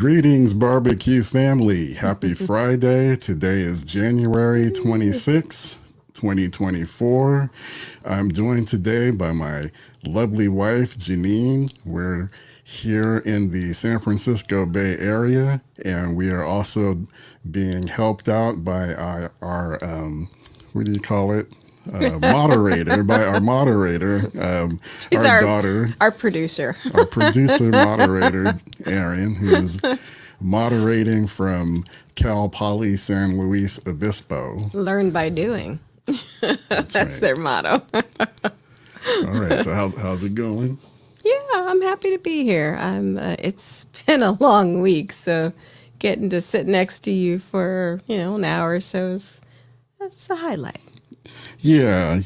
Greetings, barbecue family. Happy Friday. Today is January 26th, 2024. I'm joined today by my lovely wife, Jeannine. We're here in the San Francisco Bay Area, and we are also being helped out by our what do you call it? Moderator, by our moderator, She's our daughter, our producer, our producer moderator, Aaron, who's moderating from Cal Poly San Luis Obispo. learn by doing. That's right. their motto. All right, so how's it going? Yeah, I'm happy to be here. It's been a long week, so getting to sit next to you for an hour or so that's a highlight. Yeah.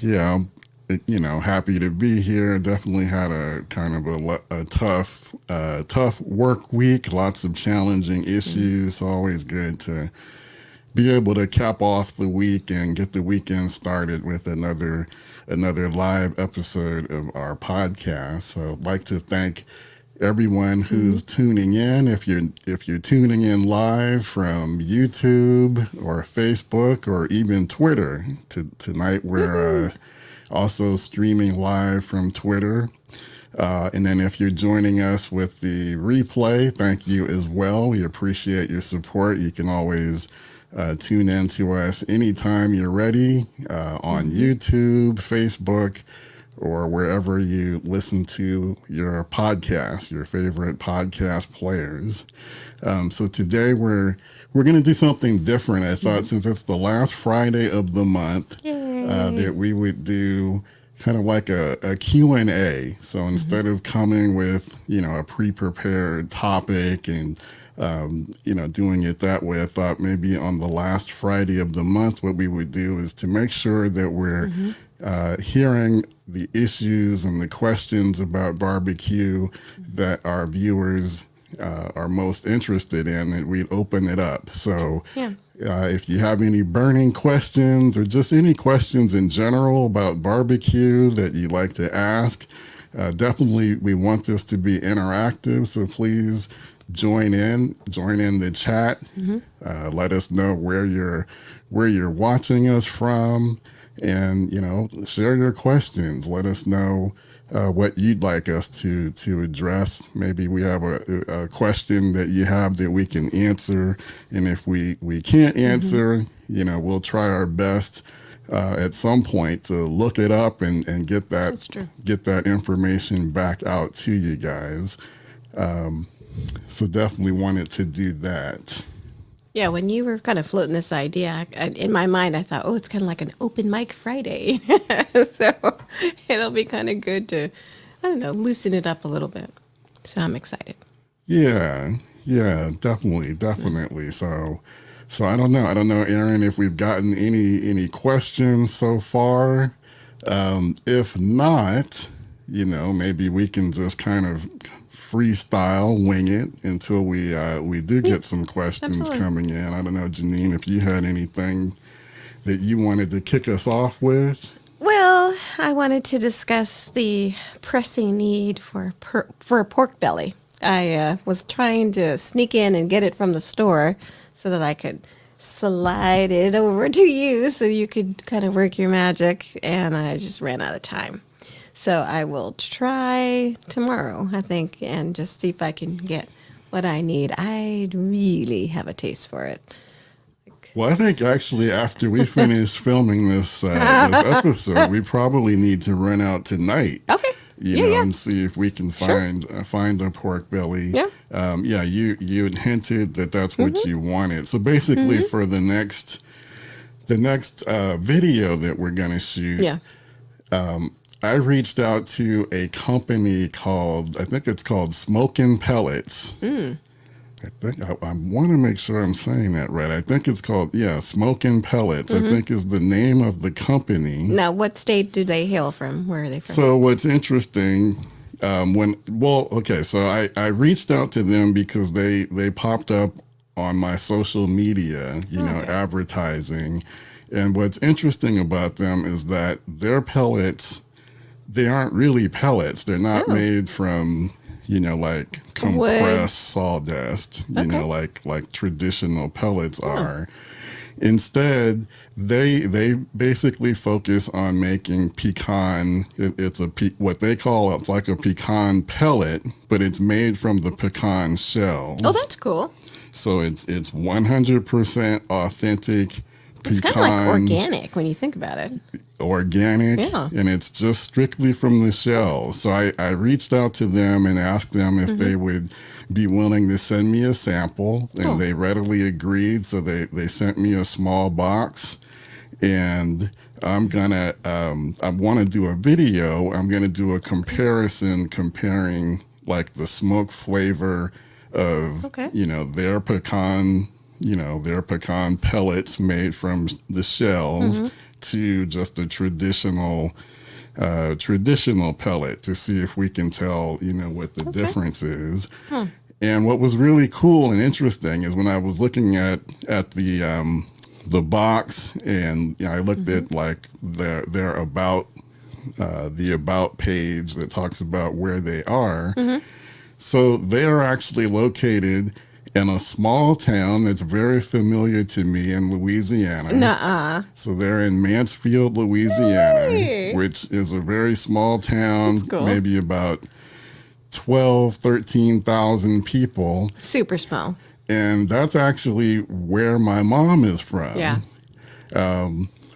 Happy to be here. Definitely had a kind of a tough work week. Lots of challenging issues. Always good to be able to cap off the week and get the weekend started with another live episode of our podcast. So I'd like to thank everyone who's tuning in. If you're tuning in live from YouTube or Facebook or even Twitter, tonight we're also streaming live from Twitter. And then if you're joining us with the replay, thank you as well. We appreciate your support. You can always tune in to us anytime you're ready on YouTube, Facebook, or wherever you listen to your podcast, your favorite podcast players. So today we're going to do something different. I thought since it's the last Friday of the month, that we would do kind of like a Q&A. So instead of coming with, a pre-prepared topic and doing it that way, I thought maybe on the last Friday of the month, what we would do is to make sure that we're hearing the issues and the questions about barbecue that our viewers are most interested in, and we'd open it up. So if you have any burning questions or just any questions in general about barbecue that you'd like to ask, definitely we want this to be interactive. So please join in the chat. Let us know where you're watching us from, and share your questions. Let us know what you'd like us to address. Maybe we have a question that you have that we can answer, and if we can't answer, we'll try our best at some point to look it up and get that information back out to you guys. So definitely wanted to do that. Yeah, when you were kind of floating this idea, in my mind, I thought, oh, it's kind of like an open mic Friday. So it'll be kind of good to, loosen it up a little bit. So I'm excited. Yeah, definitely. So I don't know, Aaron, if we've gotten any questions so far. If not, maybe we can just kind of freestyle, wing it until we do get some questions coming in. I don't know, Jeannine, if you had anything that you wanted to kick us off with. Well, I wanted to discuss the pressing need for a pork belly. I was trying to sneak in and get it from the store so that I could slide it over to you so you could kind of work your magic, and I just ran out of time. So I will try tomorrow, I think, and just see if I can get what I need. I really have a taste for it. Well, I think actually after we finish filming this episode, we probably need to run out tonight. Okay. And see if we can find a pork belly. Yeah. You had hinted that that's what you wanted. So basically, for the next video that we're gonna shoot, I reached out to a company I think it's called Smokin' Pellets. I want to make sure I'm saying that right. I think it's called, Smokin' Pellets, I think is the name of the company. Now, what state do they hail from? Where are they from? So what's interesting, so I reached out to them because they popped up on my social media, advertising. And what's interesting about them is that their pellets, they aren't really pellets. They're not made from like Wood. compressed sawdust, Okay. like traditional pellets are. Instead, they basically focus on making pecan. It's what they call, it's like a pecan pellet, but it's made from the pecan shells. Oh, that's cool. So it's 100% authentic It's kind of like pecan, organic when you think about it. organic, Yeah. and it's just strictly from the shell. So I reached out to them and asked them if they would be willing to send me a sample, and Cool. they readily agreed. So they sent me a small box, and I want to do a video. I'm gonna do a comparison comparing like the smoke flavor of Okay. their pecan pellets made from the shells to just a traditional pellet, to see if we can tell what the difference is. And what was really cool and interesting is when I was looking at the box, and I looked at like their about the about page that talks about where they are. So they are actually located in a small town that's very familiar to me in Louisiana. Nuh-uh. So they're in Mansfield, Louisiana, Hey. which is a very small town, That's cool. maybe about 13,000 people. Super small. And that's actually where my mom is from. Yeah.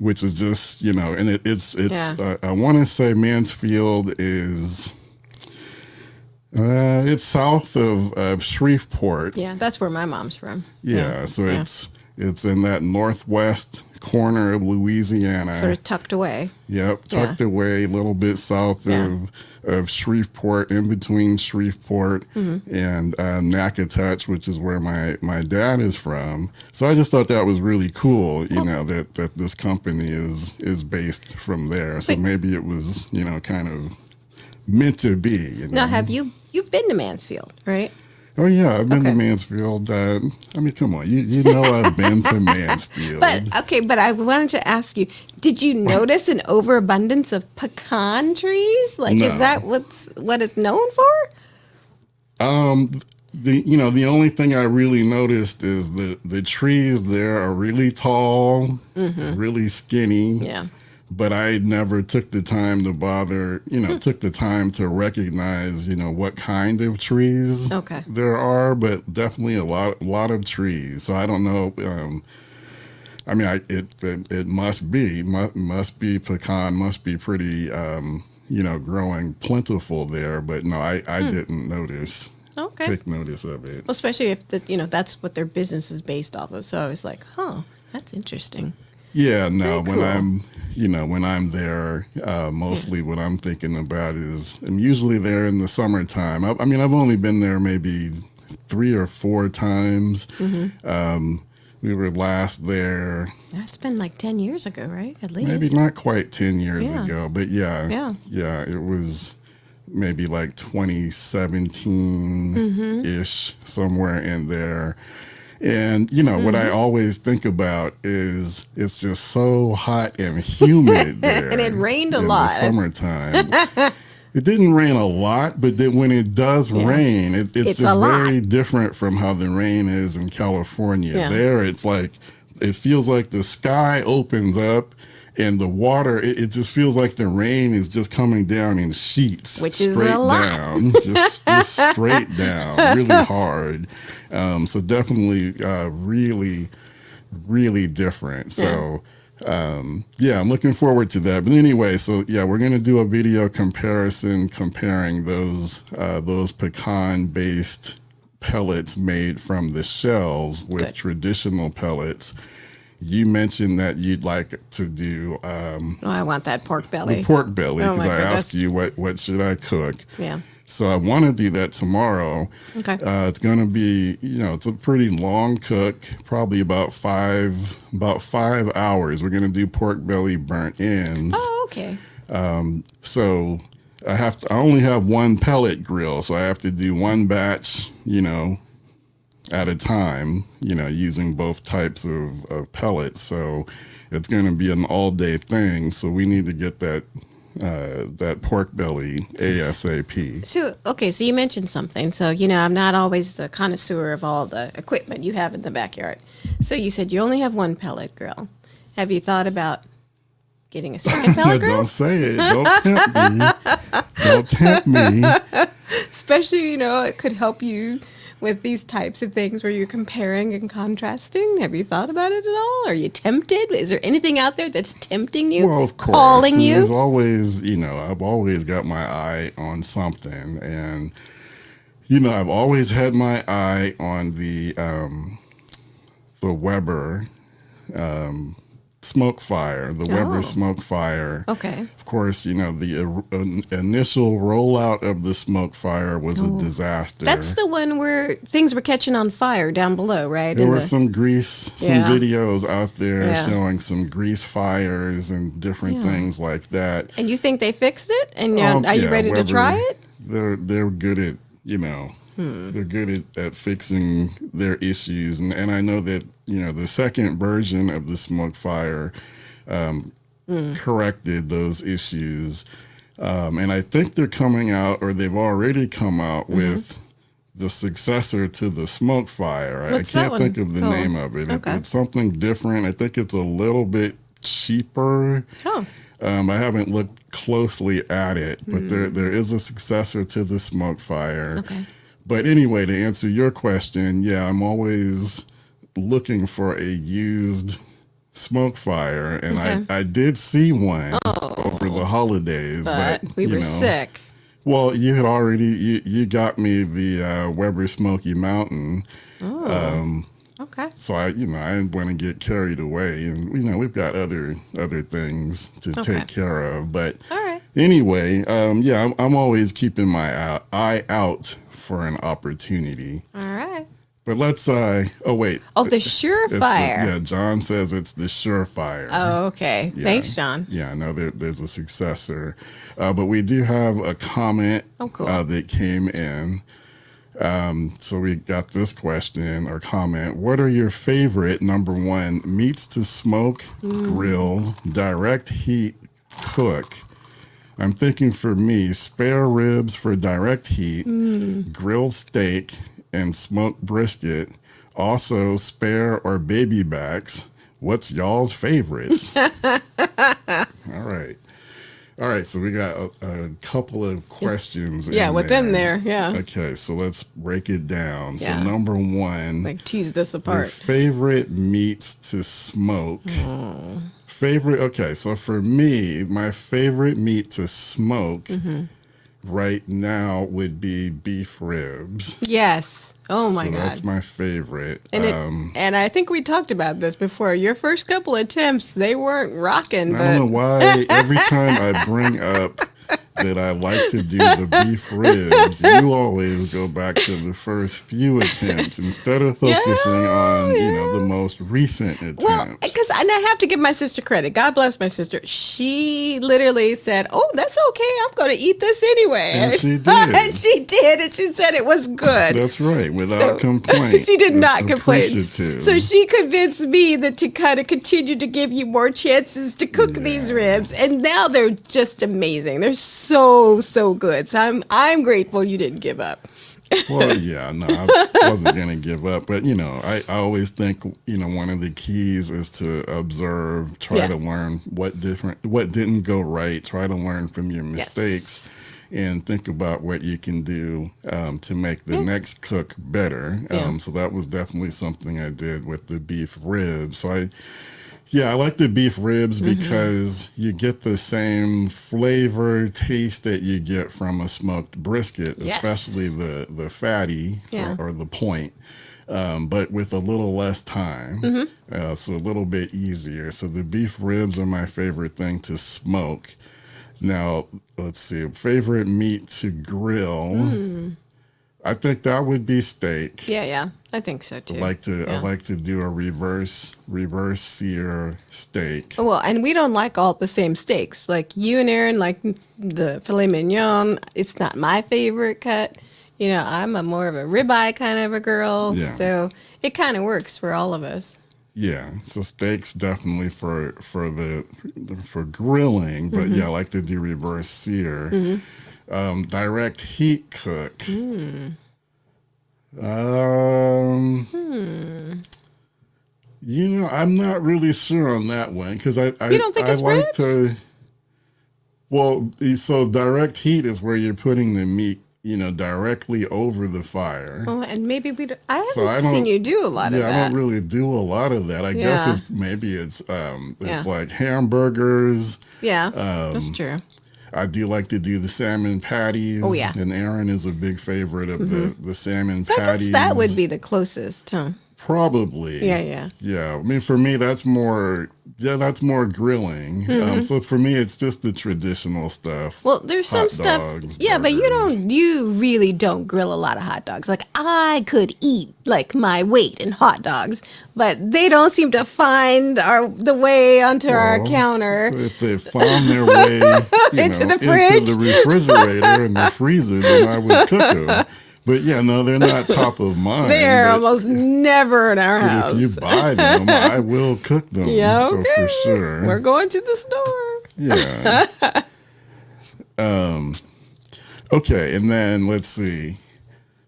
Which is just, and it's Yeah. I want to say Mansfield is, it's south of Shreveport. Yeah, that's where my mom's from. Yeah, so Yeah. it's in that northwest corner of Louisiana. Sort of tucked away. Yep, tucked Yeah. away a little bit south Yeah. of Shreveport, in between Shreveport Mm-hmm. and Natchitoches, which is where my dad is from. So I just thought that was really cool, that this company is based from there. So Wait. maybe it was, kind of meant to be. Now, you've been to Mansfield, right? Oh yeah, I've been to Okay. Mansfield. Come on, you know I've been to Mansfield. But I wanted to ask you, did you notice an overabundance of pecan trees? Like, No. is that what it's known for? The only thing I really noticed is the trees there are really tall, really skinny. Yeah. But I never took the time to bother, took the time to recognize, what kind of trees Okay. there are, but definitely a lot of trees. So I don't know. It must be pecan, must be pretty, growing plentiful there. But no, I didn't notice. Okay. Take notice of it. Well, especially if that's what their business is based off of. So I was like, that's interesting. Yeah, no, Very when cool. I'm there, mostly what I'm thinking about is I'm usually there in the summertime. I've only been there maybe 3 or 4 times. We were last there That's been like 10 years ago, right? At least. maybe not quite 10 years Yeah. ago, but yeah, it was maybe like 2017-ish, somewhere in there. And, what I always think about is it's just so hot and humid there. And it rained a in lot. the summertime. It didn't rain a lot, but then when it does rain, it's It's just a lot. very different from how the rain is in California. Yeah. There, it's like, it feels like the sky opens up and the water, it just feels like the rain is just coming down in sheets. Which is straight a lot. down, just straight down, really hard. So definitely really, really different. So I'm looking forward to that. But anyway, so we're going to do a video comparison comparing those pecan-based pellets made from the shells with Good. traditional pellets. You mentioned that you'd like to do I want that pork belly. the pork belly, Oh, because my I goodness. asked you what should I cook. Yeah. So I want to do that tomorrow. Okay. It's going to be, it's a pretty long cook, probably about 5 hours. We're going to do pork belly burnt ends. Oh, okay. So I only have one pellet grill, so I have to do one batch, at a time, using both types of pellets. So it's going to be an all day thing. So we need to get that that pork belly ASAP. So, okay, so you mentioned something. So, I'm not always the connoisseur of all the equipment you have in the backyard. So, you said you only have one pellet grill. Have you thought about getting a second pellet grill? Don't say it. Don't tempt me. Don't tempt me. Especially, it could help you with these types of things where you're comparing and contrasting. Have you thought about it at all? Are you tempted? Is there anything out there that's tempting you? Well, of course. Calling you? There's always, I've always got my eye on something. And, I've always had my eye on the Weber smoke fire, the Weber smoke fire. Okay. Of course, the initial rollout of the smoke fire was a disaster. That's the one where things were catching on fire down below, right? There were some videos out there Yeah. showing some grease fires and different things like that. And you think they fixed it? And are you ready to try it? They're good at, they're good at fixing their issues. And I know that, the second version of the smoke fire corrected those issues. And I think they're coming out, or they've already come out with the successor to the smoke fire. What's I that can't one think of the called? name of it. Okay. It's something different. I think it's a little bit cheaper. Oh. I haven't looked closely at it, but there is a successor to the smoke fire. Okay. But anyway, to answer your question, I'm always looking for a used smoke fire, and I did see one over the holidays, But we were sick. Well, you had already you got me the Weber Smoky Mountain. Okay. So I didn't want to get carried away, and we've got other things to take care of. But All right. anyway, I'm always keeping my eye out for an opportunity. All right. But let's oh, wait. Oh, the It's Surefire. John says it's the Surefire. Oh, okay. Yeah. Thanks, John. Yeah, I know there's a successor. But we do have a comment cool. that came in. So we got this question or comment. What are your favorite, number one, meats to smoke, grill, direct heat, cook? I'm thinking for me, spare ribs for direct heat, grilled steak, and smoked brisket. Also, spare or baby backs. What's y'all's favorites? All right. So we got a couple of questions. Yeah, within there. Yeah. Okay, so let's break it down. Yeah. So number one, Like tease this your apart. favorite meats to smoke. Favorite. Okay, so for me, my favorite meat to smoke right now would be beef ribs. Yes. Oh my So God. that's my favorite. And and I think we talked about this before. Your first couple attempts, they weren't rocking. I don't know But why every time I bring up that I like to do the beef ribs, you always go back to the first few attempts instead of focusing on, the most recent attempts. well, because and I have to give my sister credit. God bless my sister. She literally said, "Oh, that's okay. I'm going to eat this anyway." And she did. and she did, and she said it was good. That's right, without complaint. She did That's not complain. appreciative. So she convinced me that to kind of continue to give you more chances to cook these ribs, and now they're just amazing. They're so good. So I'm grateful you didn't give up. Well, no, I wasn't going to give up. But, I always think, one of the keys is to observe, try to learn what didn't go right, try to learn from your mistakes, and think about what you can do to make the next cook better. So that was definitely something I did with the beef ribs. So I like the beef ribs because you get the same flavor, taste that you get from a smoked brisket, especially the fatty or the point, but with a little less time, so a little bit easier. So the beef ribs are my favorite thing to smoke. Now, let's see, favorite meat to grill. I think that would be steak. Yeah, I think so too. I like to do a reverse sear steak. Well, and we don't like all the same steaks. Like you and Aaron like the filet mignon. It's not my favorite cut. I'm more of a ribeye kind of a girl. Yeah. So it kind of works for all of us. Yeah, so steaks definitely for grilling, but yeah, I like to do reverse sear. Direct heat cook. Um, I'm not really sure on that one because You don't think I it's like ribs? to. Well, so direct heat is where you're putting the meat, directly over the fire. Oh, and maybe we. I So haven't I seen don't. you do a lot of Yeah, I don't that. really do a lot of that. I guess Yeah, it's yeah, like hamburgers. yeah. That's Um, true. I do like to do the salmon Oh patties, yeah. and Aaron is a big favorite of the salmon So I guess that would patties. be the closest, huh? Probably, Yeah, yeah. yeah. I mean, for me, that's more grilling. So for me, it's just the traditional stuff: Well, there's some hot stuff, dogs, yeah, but burgers. you really don't grill a lot of hot dogs. Like, I could eat like my weight in hot dogs, but they don't seem to find the way onto our Well, counter if they found their way, into the into the fridge. refrigerator and the freezer, then I would cook them. But yeah, no, they're not top of mind. They're But almost never in our if you house. buy them, I will cook them. Yeah, So for okay. We're sure, going to the store. yeah. Okay, and then let's see.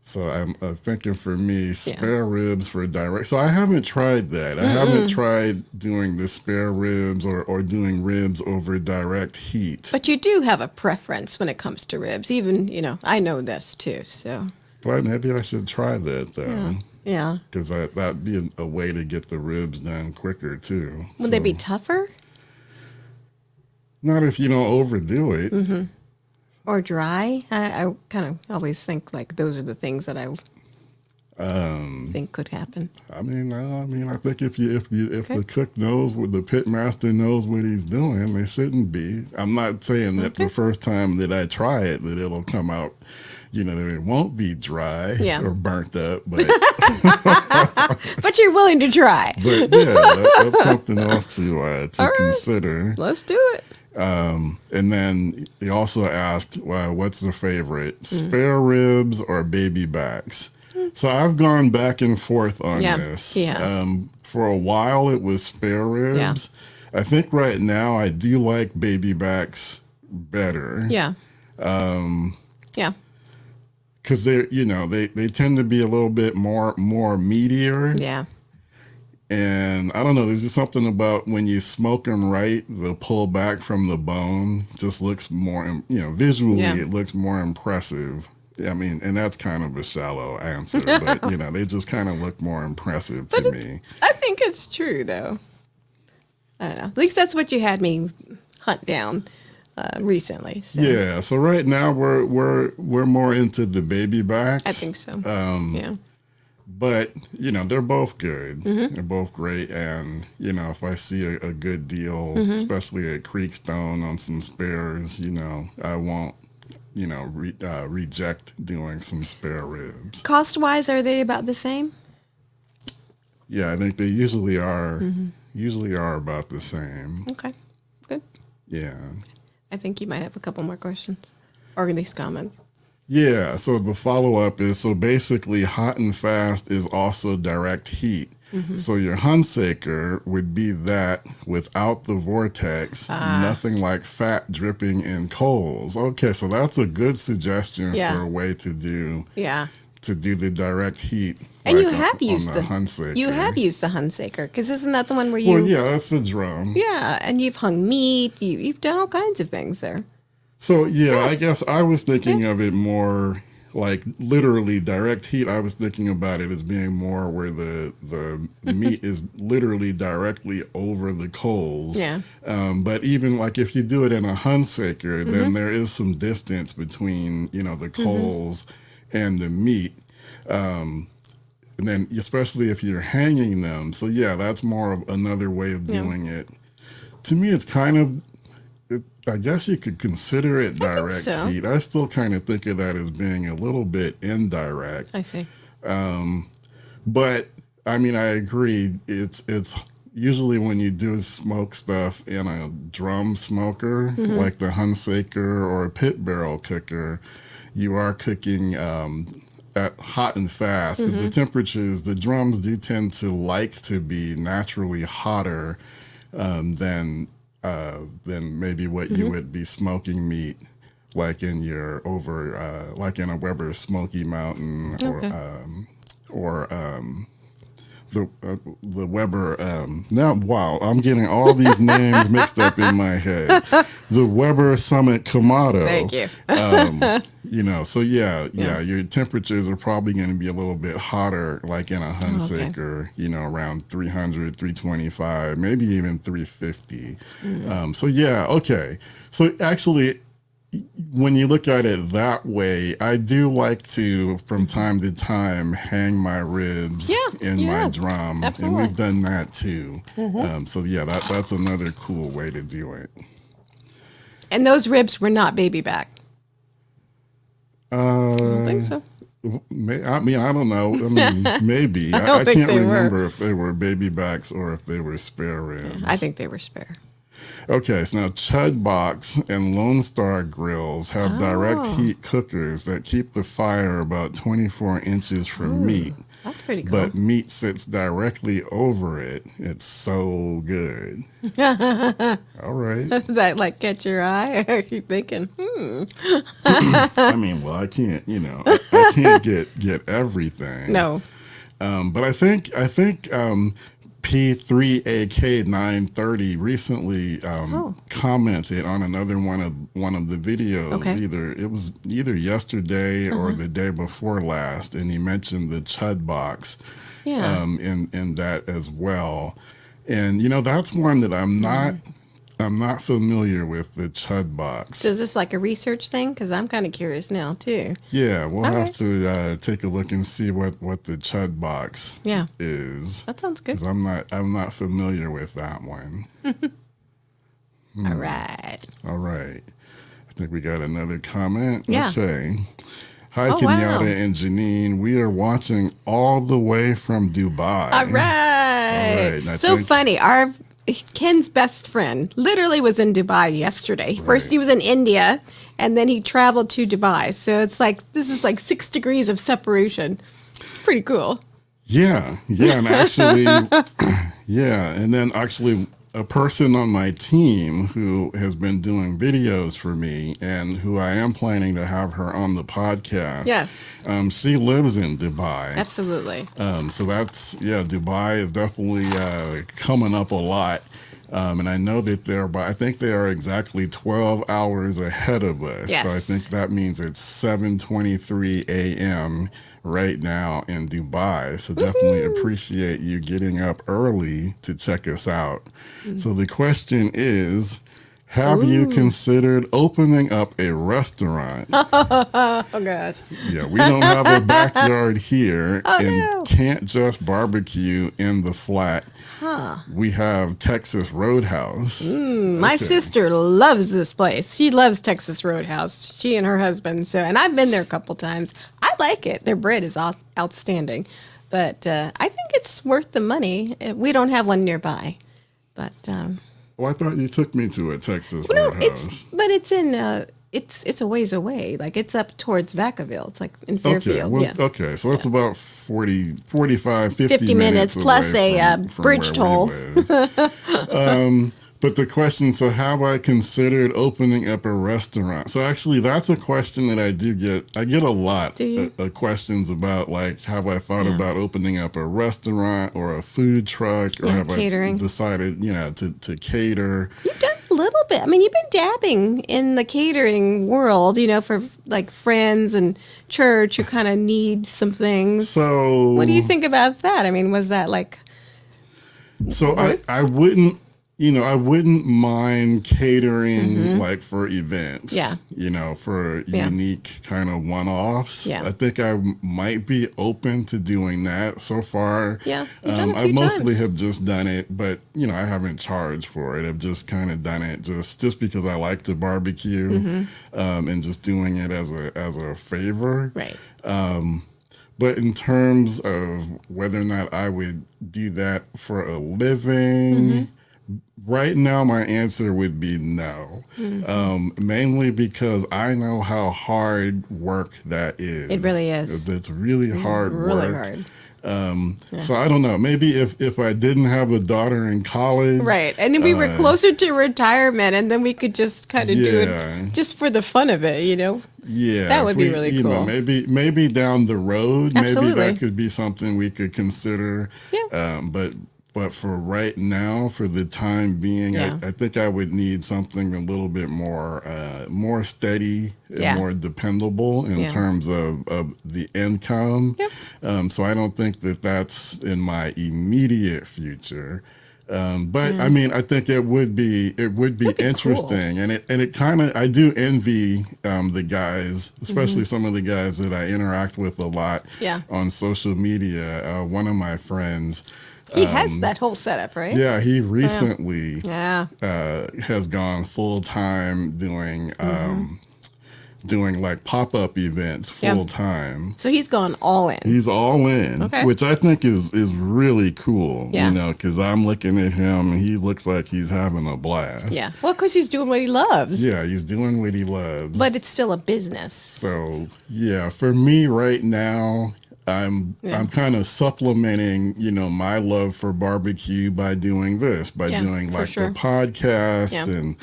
So I'm thinking for me, Yeah. spare ribs for direct. So I haven't tried that. I haven't tried doing the spare ribs or doing ribs over direct heat. But you do have a preference when it comes to ribs. Even, I know this too. So, But maybe I should try that though, yeah. because that'd be a way to get the ribs done quicker too. Would they So be tougher not if you don't overdo it. or dry? I kind of always think like those are the things that I think could happen. I think if Okay. the cook knows what the pit master knows what he's doing, they shouldn't be. I'm not saying that Okay. the first time that I try it that it'll come out, that it won't be dry Yeah. or burnt up, but But you're willing to try. yeah, that's something else to All right. consider. Let's do it. And then he also asked, well, what's the favorite, spare ribs or baby backs? So I've gone back and forth on Yeah, this. he has. For a while, it was spare ribs. I think right now I do like baby backs better. Yeah. Yeah. Because they tend to be a little bit more meatier. Yeah. And I don't know, there's just something about when you smoke them right, the pull back from the bone just looks more, visually Yeah. it looks more impressive. I mean, and that's kind of a shallow answer, but, they just kind of look more impressive to me. I think it's true though. I don't know. At least that's what you had me hunt down recently. So Yeah, so right now we're more into the baby backs. I think so. Yeah. But, they're both good. They're both great. And, if I see a good deal, especially at Creekstone on some spares, I won't, reject doing some spare ribs. Cost wise, are they about the same? Yeah, I think they usually are about the same. Okay. Good. Yeah. I think you might have a couple more questions or at least comments. Yeah, so the follow-up is, so basically hot and fast is also direct heat. So your Hunsaker would be that without the vortex, nothing like fat dripping in coals. Okay, so that's a good suggestion Yeah. for a way to do Yeah. the direct heat. And like you have on used the Hunsaker. You have used the Hunsaker because isn't that the one where you? Well, yeah, that's the drum. Yeah, and you've hung meat. You've done all kinds of things there. So yeah, I guess I was thinking of it more like literally direct heat. I was thinking about it as being more where the meat is literally directly over the coals. Yeah. But even like if you do it in a Hunsaker, then there is some distance between the coals and the meat. And then especially if you're hanging them. So yeah, that's more of another way of doing it. To me, it's kind of, I guess you could consider it direct so. heat. I still kind of think of that as being a little bit indirect. I see. But I mean, I agree. It's usually when you do smoke stuff in a drum smoker, like the Hunsaker or a pit barrel cooker, you are cooking hot and fast, because the temperatures, the drums do tend to like to be naturally hotter than maybe what you would be smoking meat, like in your like in a Weber Smoky Mountain, or the Weber. Now, wow, I'm getting all these names mixed up in my head. The Weber Summit Kamado. Thank you. So your temperatures are probably going to be a little bit hotter, like in a Hunsik or around 300, 325, maybe even 350. So actually, when you look at it that way, I do like to, from time to time, hang my ribs in my drum. Absolutely. And we've done that too. That's another cool way to do it. And those ribs were not baby back. I don't think so. I don't know. Maybe. I think can't they remember were. if they were baby backs or if they were spare ribs. I think they were spare. Okay, so now Chud Box and Lone Star Grills have direct heat cookers that keep the fire about 24 inches from meat. That's pretty cool. But meat sits directly over it. It's so good. All right. Does that like catch your eye? Are you thinking, I mean, well, I can't, I can't get everything. No. But I think P3AK930 recently commented on another one of the videos. Okay. It was either yesterday or the day before last, and he mentioned the Chud Box in that as well. And that's one that I'm not familiar with, the Chud Box. So is this like a research thing? Because I'm kind of curious now too. Yeah, we'll All have right. to take a look and see what the Chud Box is. That sounds good. Because I'm not familiar with that one. All right. All right. I think we got another comment. Yeah. Okay. Hi, Oh, Kenyatta wow. and Jeannine. We are watching all the way from Dubai. All right. and I So think- funny. Ken's best friend literally was in Dubai yesterday. First Right. he was in India, and then he traveled to Dubai. So it's like, this is like 6 degrees of separation. Pretty cool. Yeah, and actually, and then actually a person on my team who has been doing videos for me and who I am planning to have her on the podcast. Yes. She lives in Dubai. Absolutely. So that's, Dubai is definitely coming up a lot. And I know that I think they are exactly 12 hours ahead of us. Yes. So I think that means it's 7:23 a.m. right now in Dubai. So definitely appreciate you getting up early to check us out. So the question is, have you considered opening up a restaurant? Oh, gosh. Yeah, we don't have a backyard here and no. can't just barbecue in the flat. We have Texas Roadhouse. My sister loves this place. She loves Texas Roadhouse. She and her husband. And I've been there a couple times. I like it. Their bread is outstanding. But I think it's worth the money. We don't have one nearby. But Well, I thought you took me to a Texas no, Roadhouse. it's in it's a ways away. Like it's up towards Vacaville. It's like in Fairfield. Okay, so it's about 45, 50 minutes plus away a from bridge where we toll. live. But the question, so have I considered opening up a restaurant? So actually, that's a question that I do get. I get a lot Do you? of questions about, like, have I thought about opening up a restaurant or a food truck, or have catering. I decided, to cater? You've done a little bit. I mean, you've been dabbing in the catering world, for like friends and church who kind of need some things. So What do you think about that? I mean, was that like, So I wouldn't, I wouldn't mind catering like for events. Yeah. For Yeah. unique kind of one-offs. Yeah. I think I might be open to doing that so far. Yeah, you've done a I few mostly times. have just done it, but I haven't charged for it. I've just kind of done it just because I like to barbecue, and just doing it as a favor. right? But in terms of whether or not I would do that for a living, Right now, my answer would be no. Mainly because I know how hard work that is. It really is. It's really hard Really work. hard. So I don't know. Maybe if I didn't have a daughter in college, Right. And then we were closer to retirement, and then we could just kind of do yeah. it just for the fun of it, Yeah, That if would be really you cool. know, maybe down the road, maybe Absolutely. that could be something we could consider. Yeah. But for right now, for the time being, Yeah. I think I would need something a little bit more steady and Yeah. more dependable in Yeah. terms of the income. Yep. So I don't think that that's in my immediate future. But Mm. I mean, I think it would be Would be interesting, and it kind of I do envy the guys, especially some of the guys that I interact with a lot Mm-hmm. Yeah. on social media. One of my friends, He has that whole setup, right? yeah, he recently Yeah. has gone full time doing like pop up events Yeah. full time. So he's gone all in. He's all in, Okay. which I think is really cool. Yeah. You know, because I'm looking at him and he looks like he's having a blast. Yeah. Well, because he's doing what he loves. Yeah, he's doing what he loves. But it's still a business. So yeah, for me right now, I'm kind of supplementing, my love for barbecue by doing this, by Yeah, doing for like sure. the podcast, Yeah. and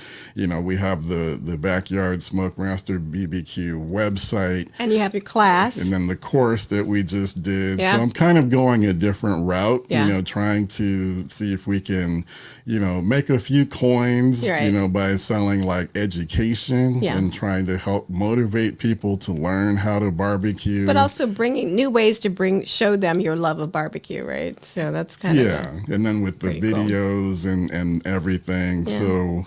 we have the Backyard Smoke Master BBQ website, And you have your class. and then the course that we just did. Yeah. So I'm kind of going a different route, Yeah. trying to see if we can, make a few coins, Right. by selling like education Yeah. and trying to help motivate people to learn how to barbecue. But also bringing new ways to show them your love of barbecue, right? So that's kind of and then with the pretty cool. videos and everything. Yeah. So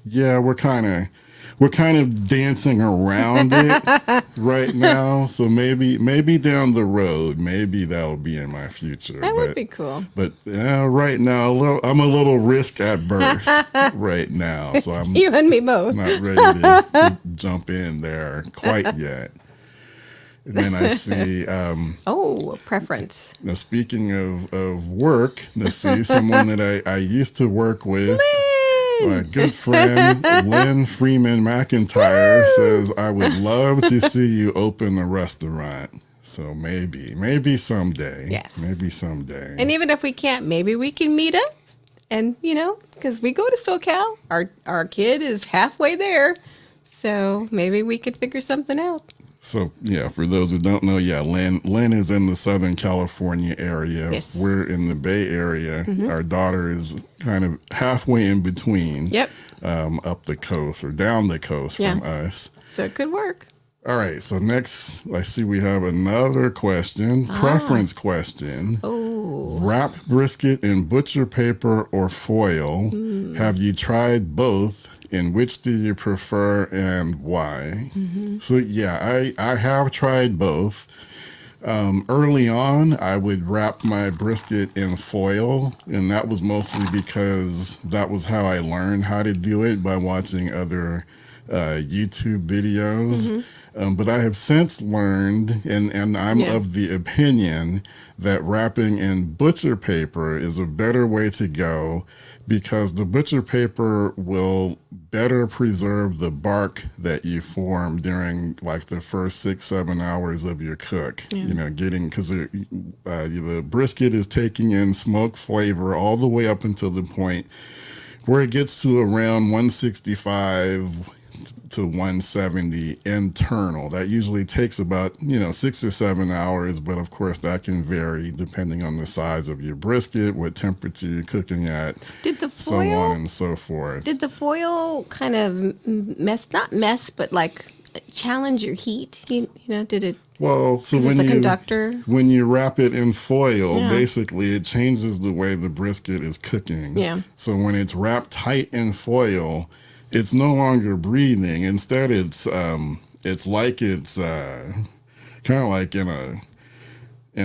yeah, we're kind of dancing around it right now. So maybe down the road, maybe that'll be in my future. that would be cool. But right now, I'm a little risk adverse right now, so I'm You and me both. not ready to jump in there quite yet. And then I see, Oh, a preference. now speaking of work, let's see, someone that I used to work with. My good friend Lynn Freeman McIntyre says, I would love to see you open a restaurant. So maybe someday. Yes. Maybe someday. And even if we can't, maybe we can meet up. And, because we go to SoCal, our kid is halfway there. So maybe we could figure something out. So yeah, for those who don't know, Lynn is in the Southern California area. Yes. We're in the Bay Area. Our daughter is kind of halfway in between. Yep. Up the coast or down the coast Yeah. from us. So it could work. All right. So next, I see we have another question, preference question. Oh. Wrap brisket in butcher paper or foil. Have you tried both? And which do you prefer and why? So yeah, I have tried both. Early on, I would wrap my brisket in foil, and that was mostly because that was how I learned how to do it, by watching other YouTube videos. But I have since learned, and I'm Yeah. of the opinion that wrapping in butcher paper is a better way to go, because the butcher paper will better preserve the bark that you form during like the first 6-7 hours of your cook. Because the brisket is taking in smoke flavor all the way up until the point where it gets to around 165 to 170 internal. That usually takes about 6 or 7 hours, but of course that can vary depending on the size of your brisket, what temperature you're cooking at, Did the so on foil, and so forth. did the foil kind of not mess, but like challenge your heat? Did it? Well, so 'Cause when it's a you conductor. when you wrap it in foil, Yeah. basically it changes the way the brisket is cooking. Yeah. So when it's wrapped tight in foil, it's no longer breathing. Instead, it's like it's kind of like in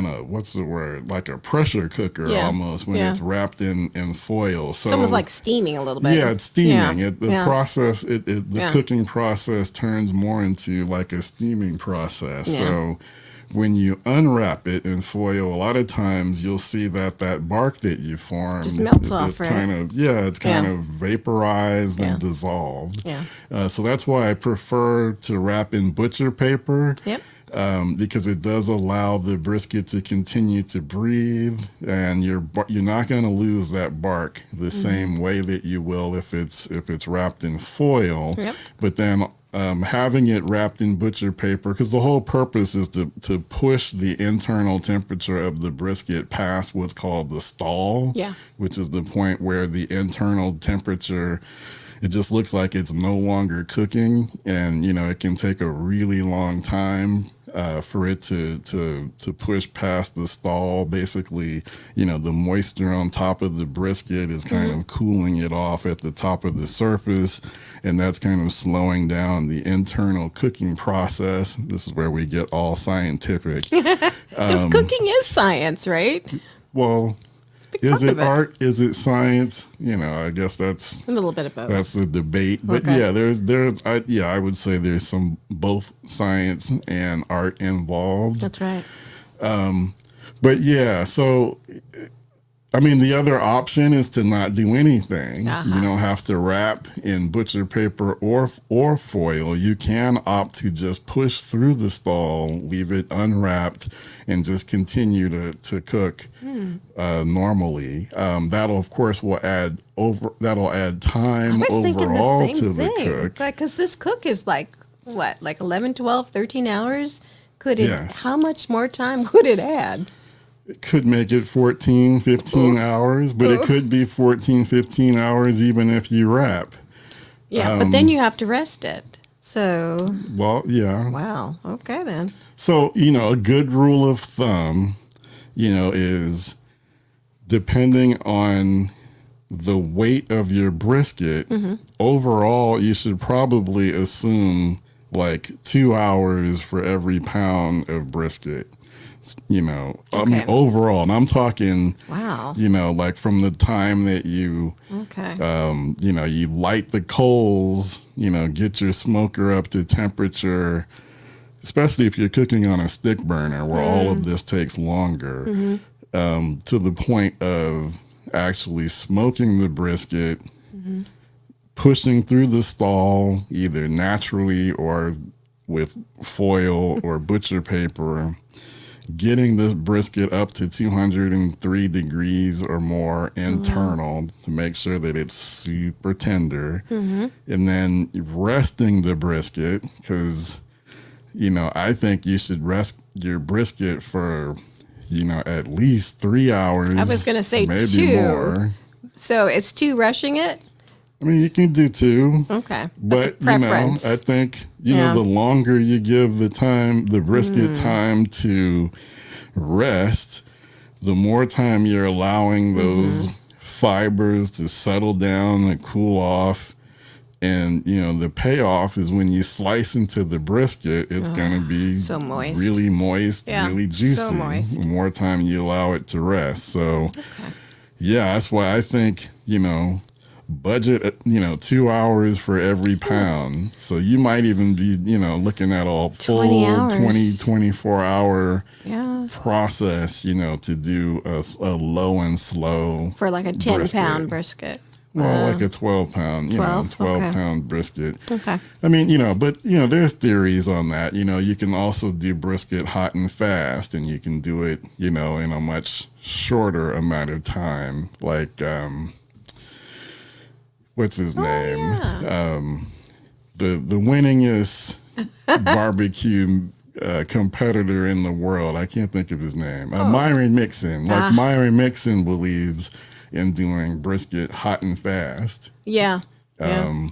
a what's the word, like a pressure cooker Yeah. almost, when Yeah. it's wrapped in foil. So It's almost like steaming a little bit. yeah, it's steaming. Yeah. The Yeah. process, the Yeah. cooking process turns more into like a steaming process. Yeah. So when you unwrap it in foil, a lot of times you'll see that bark that you formed Just melts off, right? kind of, yeah, it's kind Yeah. of vaporized Yeah. and dissolved. Yeah. So that's why I prefer to wrap in butcher paper. Yep. Because it does allow the brisket to continue to breathe, and you're not going to lose that bark the same way that you will if it's wrapped in foil. Yep. But then having it wrapped in butcher paper, because the whole purpose is to push the internal temperature of the brisket past what's called the stall, Yeah. which is the point where the internal temperature, it just looks like it's no longer cooking, and it can take a really long time for it to push past the stall. Basically, the moisture on top of the brisket is kind of cooling it off at the top of the surface, and that's kind of slowing down the internal cooking process. This is where we get all scientific. Because cooking is science, right? Well, Big is part it of it. art? Is it science? I guess that's A little bit of both. That's a debate, but Okay. yeah, I would say there's some both science and art involved. That's right. But yeah, so I mean, the other option is to not do anything. You don't have to wrap in butcher paper or foil. You can opt to just push through the stall, leave it unwrapped, and just continue to cook normally. That'll, of course, that'll add time I was thinking overall the to same the thing. cook. Because this cook is like 11, 12, 13 hours? Could it, Yes. how much more time would it add? It could make it 14, 15 hours, but it could be 14, 15 hours even if you wrap. Yeah, but then you have to rest it. So, Well, yeah. wow. Okay, then. So, a good rule of thumb, is depending on the weight of your brisket, overall, you should probably assume like 2 hours for every pound of brisket. I mean, Okay. overall, and I'm talking, Wow. like from the time that you, Okay. you light the coals, get your smoker up to temperature, especially if you're cooking on a stick burner where all of this takes longer, to the point of actually smoking the brisket, pushing through the stall, either naturally or with foil or butcher paper, getting the brisket up to 203 degrees or more internal to make sure that it's super tender, and then resting the brisket, because I think you should rest your brisket for at least 3 hours. I was gonna say maybe 2. more. So it's 2 rushing it? I mean, you can do 2. Okay. But the preference. I think Yeah. the longer you give the brisket time to rest, the more time you're allowing those fibers to settle down and cool off. And the payoff is when you slice into the brisket, it's going to be so moist. really moist, Yeah, really juicy. so moist. The more time you allow it to rest. So, yeah, that's why I think budget 2 hours for every pound. So you might even be looking at a full 20 hours. 24 hour Yeah. process to do a low and slow For like a 10 brisket. pound brisket. Well, like a 12 pound 12? 12 Okay. pound brisket. Okay. I mean, but there's theories on that. You can also do brisket hot and fast, and you can do it in a much shorter amount of time. Like what's his name? Yeah. The winningest barbecue competitor in the world. I can't think of his name. Myron Mixon. Like Myron Mixon believes in doing brisket hot and fast. Yeah. Yeah.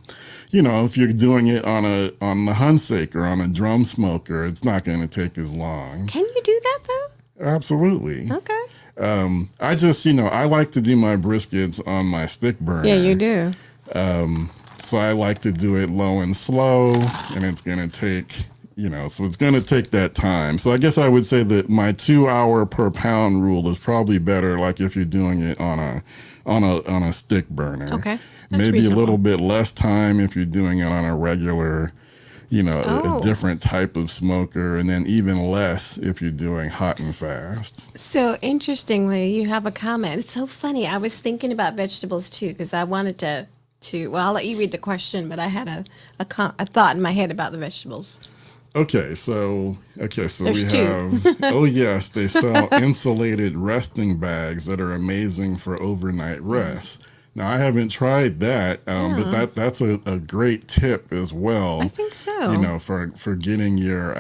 If you're doing it on the Hunsaker or on a drum smoker, it's not going to take as long. Can you do that though? Absolutely. Okay. I just, I like to do my briskets on my stick burner. Yeah, you do. So I like to do it low and slow, and it's going to take, so it's going to take that time. So I guess I would say that my 2 hour per pound rule is probably better, like if you're doing it on a stick burner. Okay. That's Maybe reasonable. a little bit less time if you're doing it on a regular, Oh. a different type of smoker, and then even less if you're doing hot and fast. So interestingly, you have a comment. It's so funny. I was thinking about vegetables too because I wanted to. Well, I'll let you read the question, but I had a thought in my head about the vegetables. Okay, so we There's two. have oh yes, they sell insulated resting bags that are amazing for overnight rest. Now I haven't tried that, but that's a great tip as well. I think so. For getting your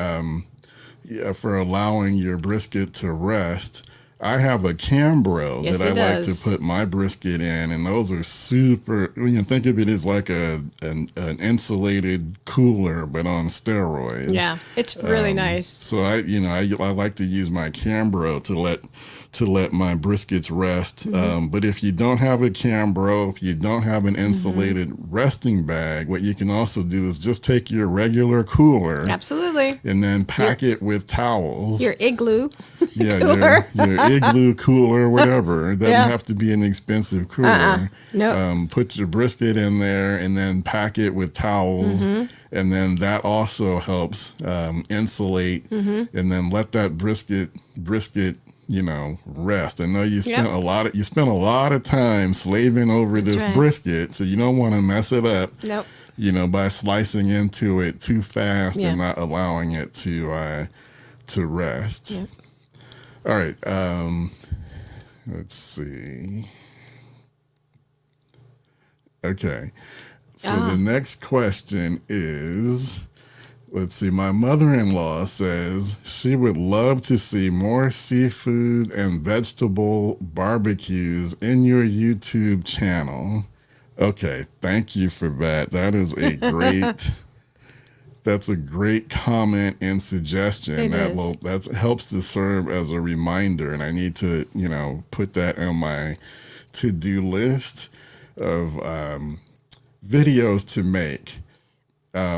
for allowing your brisket to rest. I have a Cambro Yes, that I it like to does. put my brisket in, and those are super. You think of it as like an insulated cooler, but on steroids. Yeah, it's really nice. So I like to use my Cambro to let my briskets rest. But if you don't have a Cambro, if you don't have an insulated resting bag, what you can also do is just take your regular cooler Absolutely. and then pack it with towels. Your igloo. Yeah, cooler. your igloo cooler, whatever. It doesn't Yeah. have to be an expensive cooler. Nope. Put your brisket in there and then pack it with towels. And then that also helps insulate and then let that brisket rest. I know you spent a lot of time slaving over this right. brisket, so you don't want to mess it up. Nope. By slicing into it too fast Yeah. and not allowing it to rest. Yeah. All right. Let's see. Okay. So the next question is, let's see. My mother-in-law says she would love to see more seafood and vegetable barbecues in your YouTube channel. Okay. Thank you for that. That is a great. That's a great comment and suggestion. That helps to serve as a reminder, and I need to, put that on my to-do list of videos to make.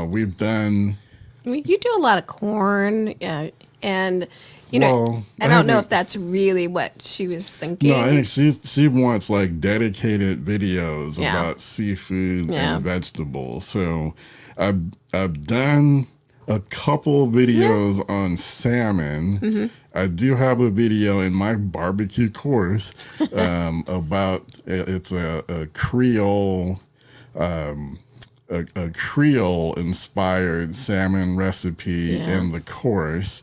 We've done. I mean, you do a lot of corn, and I don't know if that's really what she was thinking. No, I think she wants like dedicated videos Yeah. about seafood Yeah. and vegetables. So I've done a couple videos on salmon. I do have a video in my barbecue course about it's a Creole a Creole inspired salmon recipe in the course.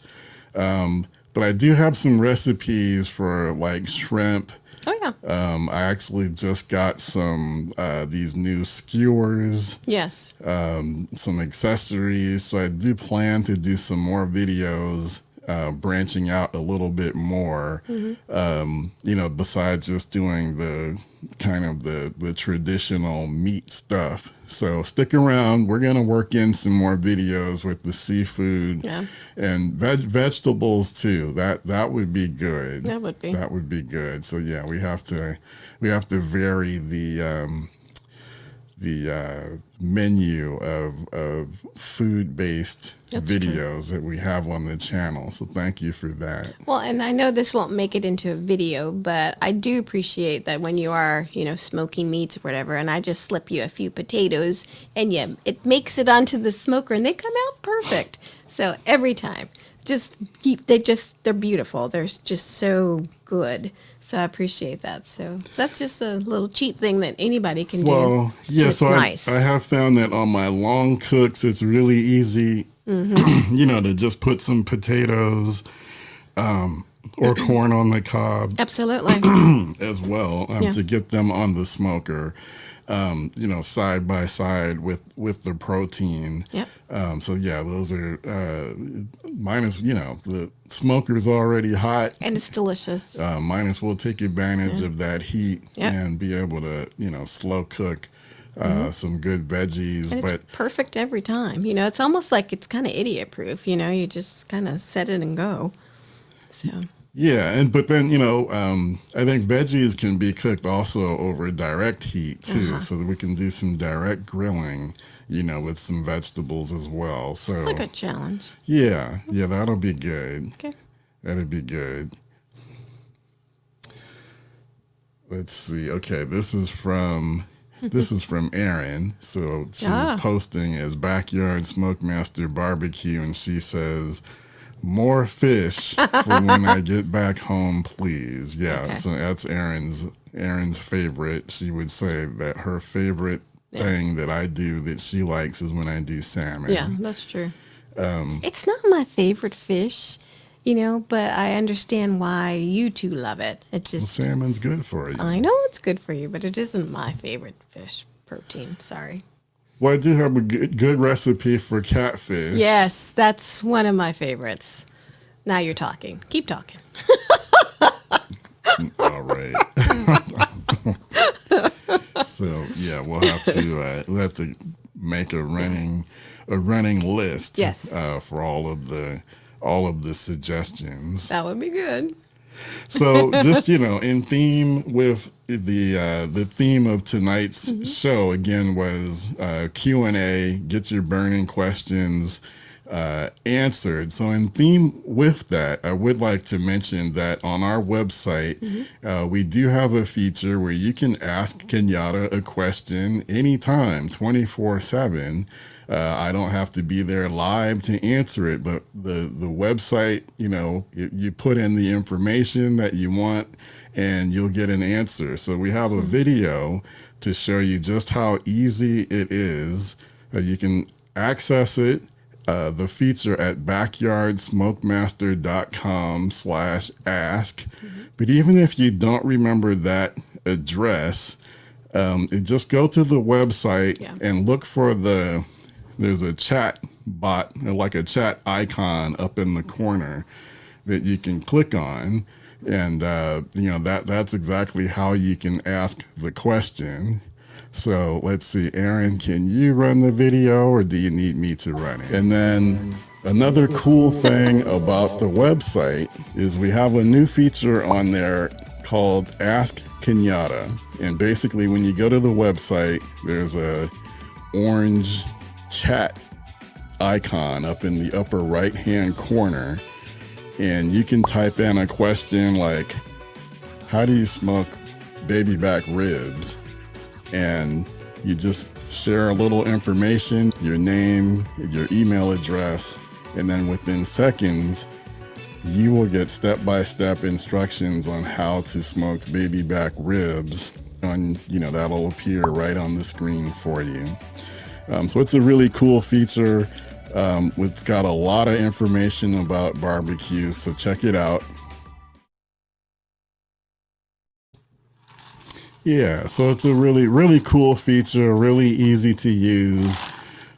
But I do have some recipes for like shrimp. Oh yeah. I actually just got some these new skewers, Yes. some accessories. So I do plan to do some more videos, branching out a little bit more. Besides just doing the kind of the traditional meat stuff. So stick around. We're gonna work in some more videos with the seafood and vegetables too. That would be good. That would be. That would be good. So yeah, we have to vary the menu of food-based videos that we have on the channel. So thank you for that. Well, and I know this won't make it into a video, but I do appreciate that when you are, smoking meats or whatever, and I just slip you a few potatoes, and it makes it onto the smoker, and they come out perfect. So every time, they're beautiful. They're just so good. So I appreciate that. So that's just a little cheap thing that anybody can do. Well, yeah, It's so nice. I have found that on my long cooks, it's really easy, to just put some potatoes or corn on the cob Absolutely. as well to get them on the smoker, side by side with the protein. Yep. So yeah, those are minus, the smoker's already hot. And it's delicious. Minus we'll take advantage of that heat and be able to, slow cook some good veggies. And But it's perfect every time. It's almost like it's kind of idiot proof. You just kind of set it and go. So. yeah, but then I think veggies can be cooked also over direct heat too, so that we can do some direct grilling, with some vegetables as well. So It's like a challenge. yeah, that'll be good. Okay. That'd be good. Let's see. Okay, this is from This is from Erin. So she's Ah. posting as Backyard Smokemaster Barbecue, and she says, "More fish for when I get back home, please." Yeah, Okay. so that's Erin's favorite. She would say that her favorite thing that I do that she likes is when I do salmon. Yeah, that's true. It's not my favorite fish, but I understand why you two love it. It just, Salmon's good for you. I know it's good for you, but it isn't my favorite fish protein. Sorry. Well, I do have a good recipe for catfish. Yes, that's one of my favorites. Now you're talking. Keep talking. All right. So yeah, we'll have to make a running list. Yes. For all of the suggestions. That would be good. So just in theme with the theme of tonight's show again was Q&A. Get your burning questions answered. So in theme with that, I would like to mention that on our website, we do have a feature where you can ask Kenyatta a question anytime, 24/7. I don't have to be there live to answer it, but the website, you put in the information that you want and you'll get an answer. So we have a video to show you just how easy it is. You can access it, the feature at backyardsmokemaster.com/ask. But even if you don't remember that address, just go to the website and look for there's a chat bot, like a chat icon up in the corner that you can click on. And, that's exactly how you can ask the question. So let's see, Aaron, can you run the video or do you need me to run it? And then another cool thing about the website is we have a new feature on there called Ask Kenyatta. And basically when you go to the website, there's a orange chat icon up in the upper right hand corner, and you can type in a question like, how do you smoke baby back ribs? And you just share a little information, your name, your email address, and then within seconds you will get step-by-step instructions on how to smoke baby back ribs, and that'll appear right on the screen for you. So it's a really cool feature. It's got a lot of information about barbecue, so check it out. Yeah, so it's a really, really cool feature, really easy to use,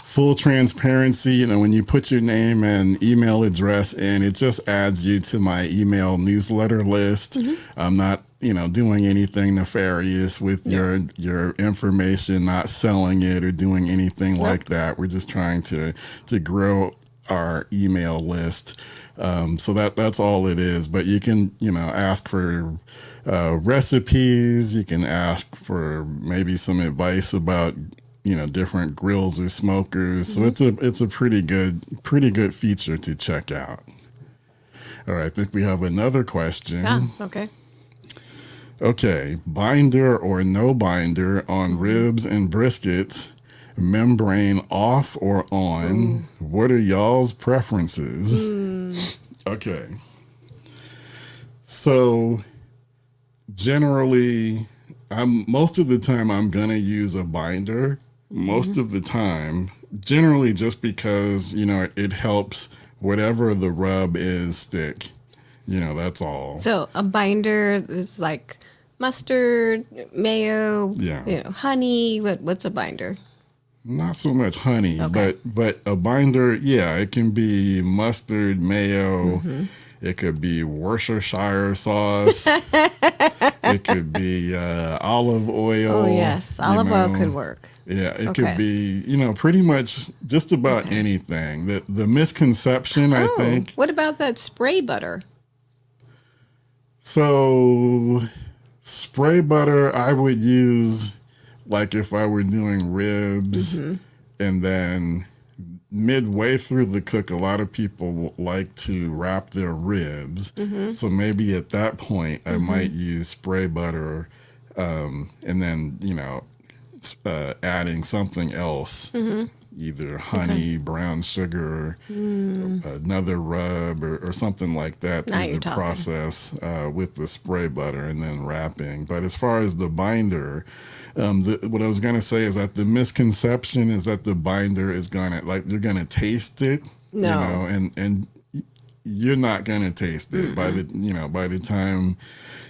full transparency. When you put your name and email address in, it just adds you to my email newsletter list. I'm not doing anything nefarious with your information, not selling it or doing anything like that. We're just trying to grow our email list. So that's all it is. But you can, ask for recipes. You can ask for maybe some advice about, different grills or smokers. So it's a pretty good feature to check out. All right, I think we have another question. Okay. Okay, binder or no binder on ribs and briskets, membrane off or on? What are y'all's preferences? Okay. So generally, most of the time I'm gonna use a binder. Most of the time, generally just because, it helps whatever the rub is stick. That's all. So a binder is like mustard, mayo, honey. What's a binder? Not so much honey, Okay. but a binder, it can be mustard, mayo. It could be Worcestershire sauce. It could be olive oil. Oh yes, olive oil could work. Yeah, it could be, pretty much just about anything. The misconception, I think. What about that spray butter? So spray butter, I would use like if I were doing ribs, and then midway through the cook, a lot of people like to wrap their ribs. So maybe at that point, I might use spray butter, and then, adding something else, either honey, brown sugar, another rub, or something like that Now through you're the talking. process with the spray butter and then wrapping. But as far as the binder, what I was going to say is that the misconception is that the binder is going to, like, you're going to taste it, No. you know, and you're not going to taste it by the time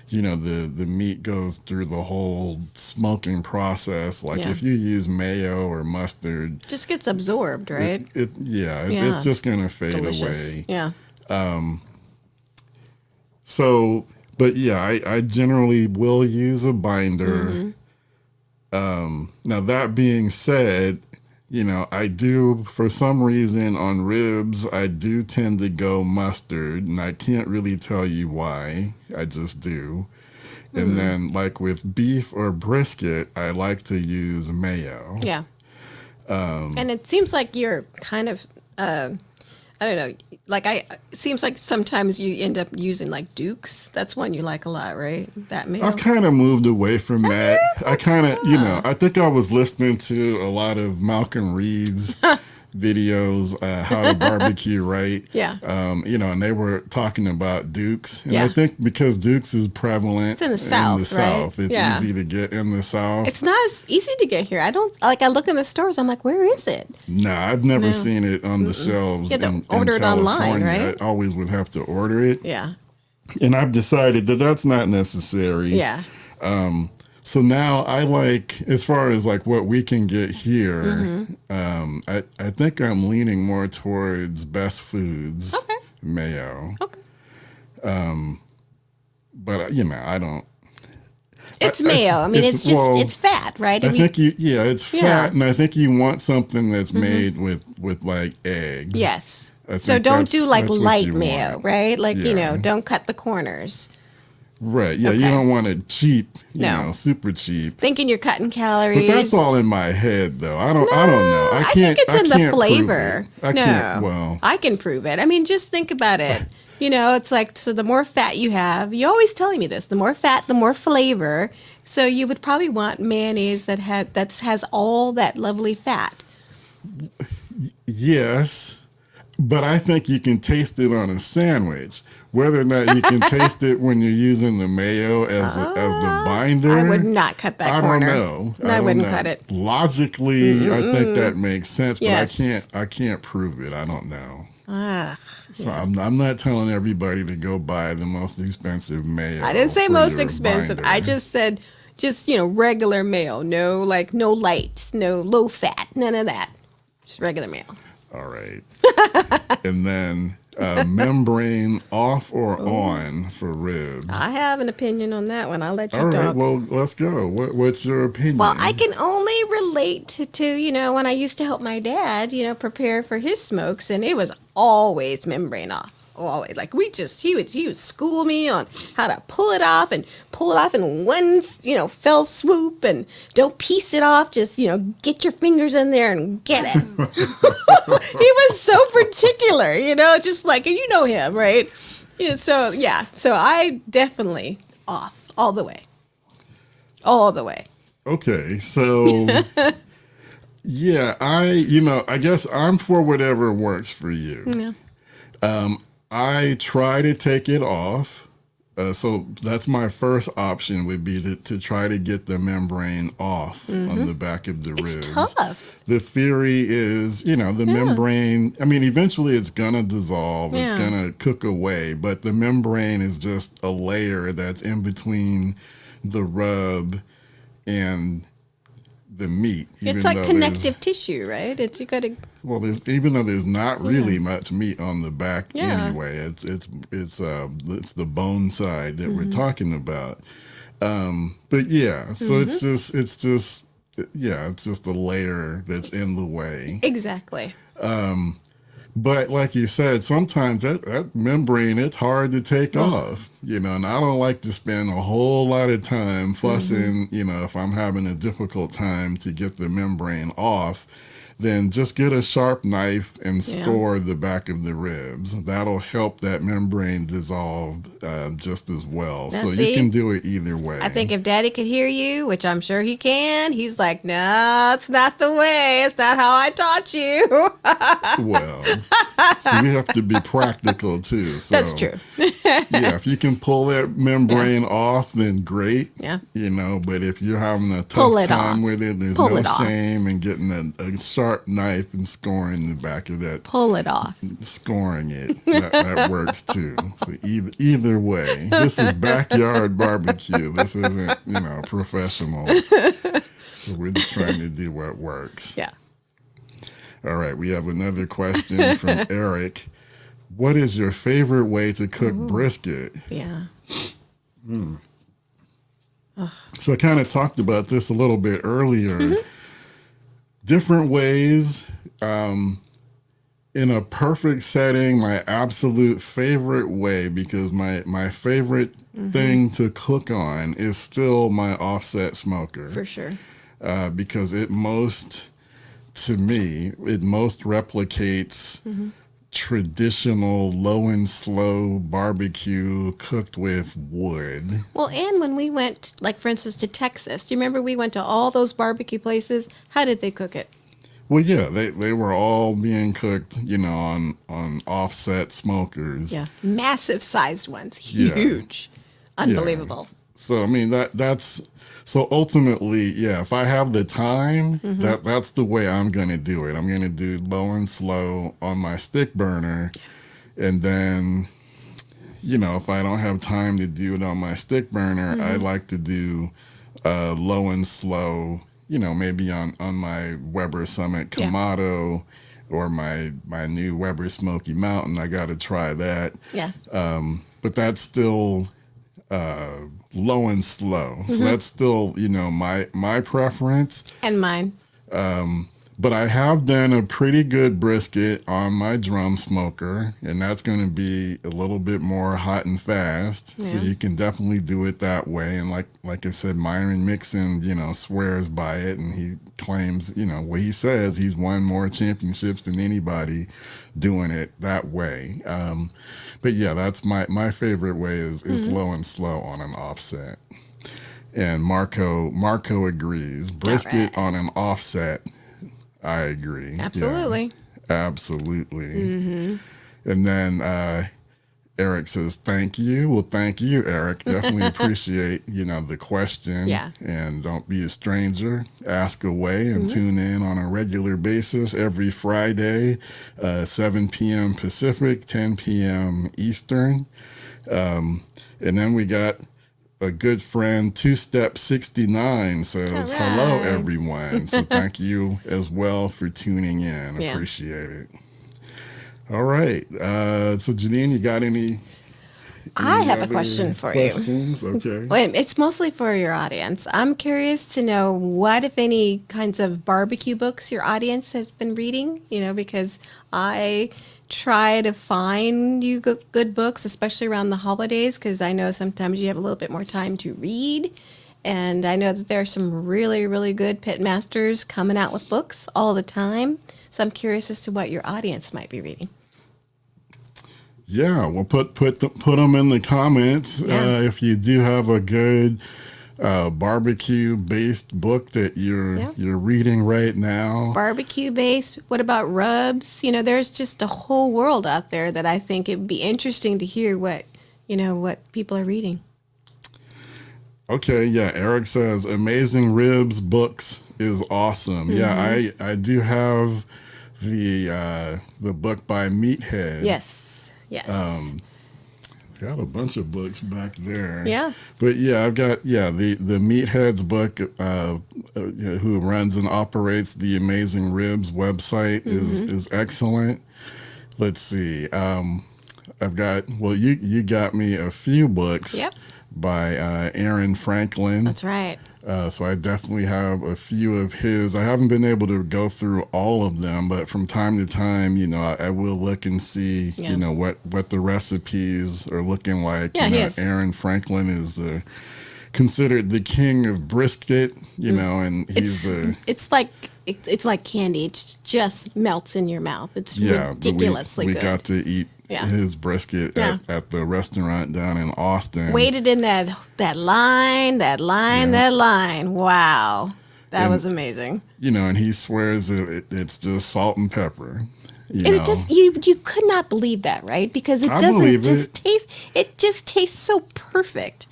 the meat goes through the whole smoking process. Like Yeah. if you use mayo or mustard, Just gets absorbed, right? yeah. Yeah. It's just gonna fade Delicious. away. Yeah. So, but yeah, I generally will use a binder. Now that being said, I do, for some reason on ribs, I do tend to go mustard, and I can't really tell you why. I just do. And then, like with beef or brisket, I like to use mayo. Yeah. And it seems like you're kind of, I don't know, it seems like sometimes you end up using like Duke's. That's one you like a lot, right? That mayo. I've kind of moved away from that. I kind of, I think I was listening to a lot of Malcolm Reed's videos, how to barbecue right. Yeah. And they were talking about Duke's. And Yeah. I think because Duke's is prevalent It's in the South, right? It's Yeah. easy to get in the South. It's not as easy to get here. I don't, I look in the stores, I'm like, where is it? Nah, I've never seen it on the shelves You have to in order it online, California. right? I always would have to order it. Yeah. And I've decided that that's not necessary. Yeah. So now I like, as far as like what we can get here, I think I'm leaning more towards Best Foods Okay. mayo. Okay. But I don't. It's mayo. I mean, it's just, it's fat, right? I mean, think it's Yeah. fat, and I think you want something that's made with like eggs. yes. I So think don't do like that's what light you mayo, want. right? Like, Yeah. don't cut the corners. Right. Yeah, you Okay. don't want it cheap, No. super cheap. Thinking you're cutting calories. But that's all in my head, though. I don't know. I I can't. think it's in the can't prove flavor. it. I can't. Well, I can prove it. I mean, just think about it. It's like, so the more fat you have, you're always telling me this, the more fat, the more flavor. So you would probably want mayonnaise that has all that lovely fat. yes, but I think you can taste it on a sandwich. Whether or not you can taste it when you're using the mayo as the binder, I would not cut that I corner. don't know. I don't wouldn't know. cut it. Logically, I think that makes sense, but Yes. I can't prove it. I don't know. Ah, So I'm not telling everybody to go buy the most expensive mayo. I didn't say for most your expensive. binder. I just said regular mayo. No light, no low fat, none of that. Just regular mayo. All right. And then membrane off or on for ribs. I have an opinion on that one. I'll let you All right. talk. Well, let's go. What's your opinion? Well, I can only relate to when I used to help my dad, prepare for his smokes, and it was always membrane off. Always. Like he would school me on how to pull it off in one, fell swoop, and don't piece it off. Just, get your fingers in there and get it. He was so particular, just like, and you know him, right? Yeah, so I definitely off all the way. All the way. Okay. So, yeah, I guess I'm for whatever works for you. Yeah. I try to take it off. So that's my first option would be to try to get the membrane off on the back of the ribs. It's tough. The theory is, the membrane, I mean, eventually it's going to dissolve. It's Yeah. going to cook away. But the membrane is just a layer that's in between the rub and the meat. It's like connective tissue, right? You got to. Well, even though there's not really much meat on the back Yeah. anyway, it's the bone side that we're talking about. But yeah, so it's just a layer that's in the way. Exactly. But like you said, sometimes that membrane, it's hard to take off, and I don't like to spend a whole lot of time fussing, if I'm having a difficult time to get the membrane off, then just get a sharp knife and Yeah. score the back of the ribs. That'll help that membrane dissolve just as well. Now, So you see? can do it either way. I think if Daddy could hear you, which I'm sure he can, he's like, no, it's not the way. It's not how I taught you. Well, so we have to be practical too. So, That's true. yeah, if you can pull that membrane off, then great. Yeah. But if you're having a Pull tough it time off. with it, there's Pull no it off. shame in getting a sharp knife and scoring the back of that. Pull it off. Scoring it. That works too. So either way, this is backyard barbecue. This isn't, professional. So we're just trying to do what works. Yeah. All right, we have another question from Eric. What is your favorite way to cook brisket? Yeah. So I kind of talked about this a little bit earlier. Different ways. In a perfect setting, my absolute favorite way, because my favorite thing to cook on is still my offset smoker. For sure. Because it most replicates traditional low and slow barbecue cooked with wood. Well, and when we went, like, for instance, to Texas, do you remember we went to all those barbecue places? How did they cook it? Well, yeah, they were all being cooked, on offset smokers. Yeah. Massive sized ones. Yeah. Huge. Unbelievable. So I mean that's so ultimately, yeah, if I have the time, that's the way I'm gonna do it. I'm gonna do low and slow on my stick burner, and then, if I don't have time to do it on my stick burner, I like to do low and slow. Maybe on my Weber Summit Kamado or my new Weber Smoky Mountain. I got to try that. Yeah. But that's still low and slow. So that's still, my preference. And mine. But I have done a pretty good brisket on my drum smoker, and that's going to be a little bit more hot and fast. So Yeah. you can definitely do it that way. And like I said, Myron Mixon, swears by it, and he claims, what he says, he's won more championships than anybody doing it that way. But yeah, that's my favorite way is low and slow on an offset. And Marco agrees. Brisket on an offset. I agree. Absolutely. Yeah, absolutely. And then Eric says, thank you. Well, thank you, Eric. Definitely appreciate, the question. Yeah. And don't be a stranger. Ask away and tune in on a regular basis every Friday, 7 p.m. Pacific, 10 p.m. Eastern. And then we got a good friend, Two Step 69 says, All hello, right. everyone. So thank you as well for tuning in. Yeah. Appreciate it. All right. So Jeannine, you got any I have a other question for questions? Okay. Wait, it's mostly for your audience. I'm curious to know what, if any, kinds of barbecue books your audience has been reading, because I try to find you good books, especially around the holidays, because I know sometimes you have a little bit more time to read. And I know that there are some really, really good pit masters coming out with books all the time. So I'm curious as to what your audience might be reading. Yeah, well, put them in the comments Yeah. if you do have a good barbecue based book that you're reading right now. Barbecue based. What about rubs? There's just a whole world out there that I think it'd be interesting to hear what people are reading. Okay, yeah. Eric says Amazing Ribs books is awesome. Yeah, I do have the book by Meathead. Yes. Got a bunch of books back there. Yeah. But yeah, I've got the Meathead's book. Who runs and operates the Amazing Ribs website is excellent. Let's see. I've got you got me a few books. Yep. By Aaron Franklin. That's right. So I definitely have a few of his. I haven't been able to go through all of them, but from time to time, I will look and see, what the recipes are looking like. Yeah, he is. Aaron Franklin is considered the king of brisket, you know, and he's It's like candy. It just melts in your mouth. It's yeah. ridiculously We good. got to eat Yeah. his brisket Yeah. at the restaurant down in Austin. Waited in that line. Wow, that And, was amazing. you know, and he swears it's just salt and pepper. You And know, it just you could not believe that, right? Because it I doesn't believe just it. taste. It just tastes so perfect.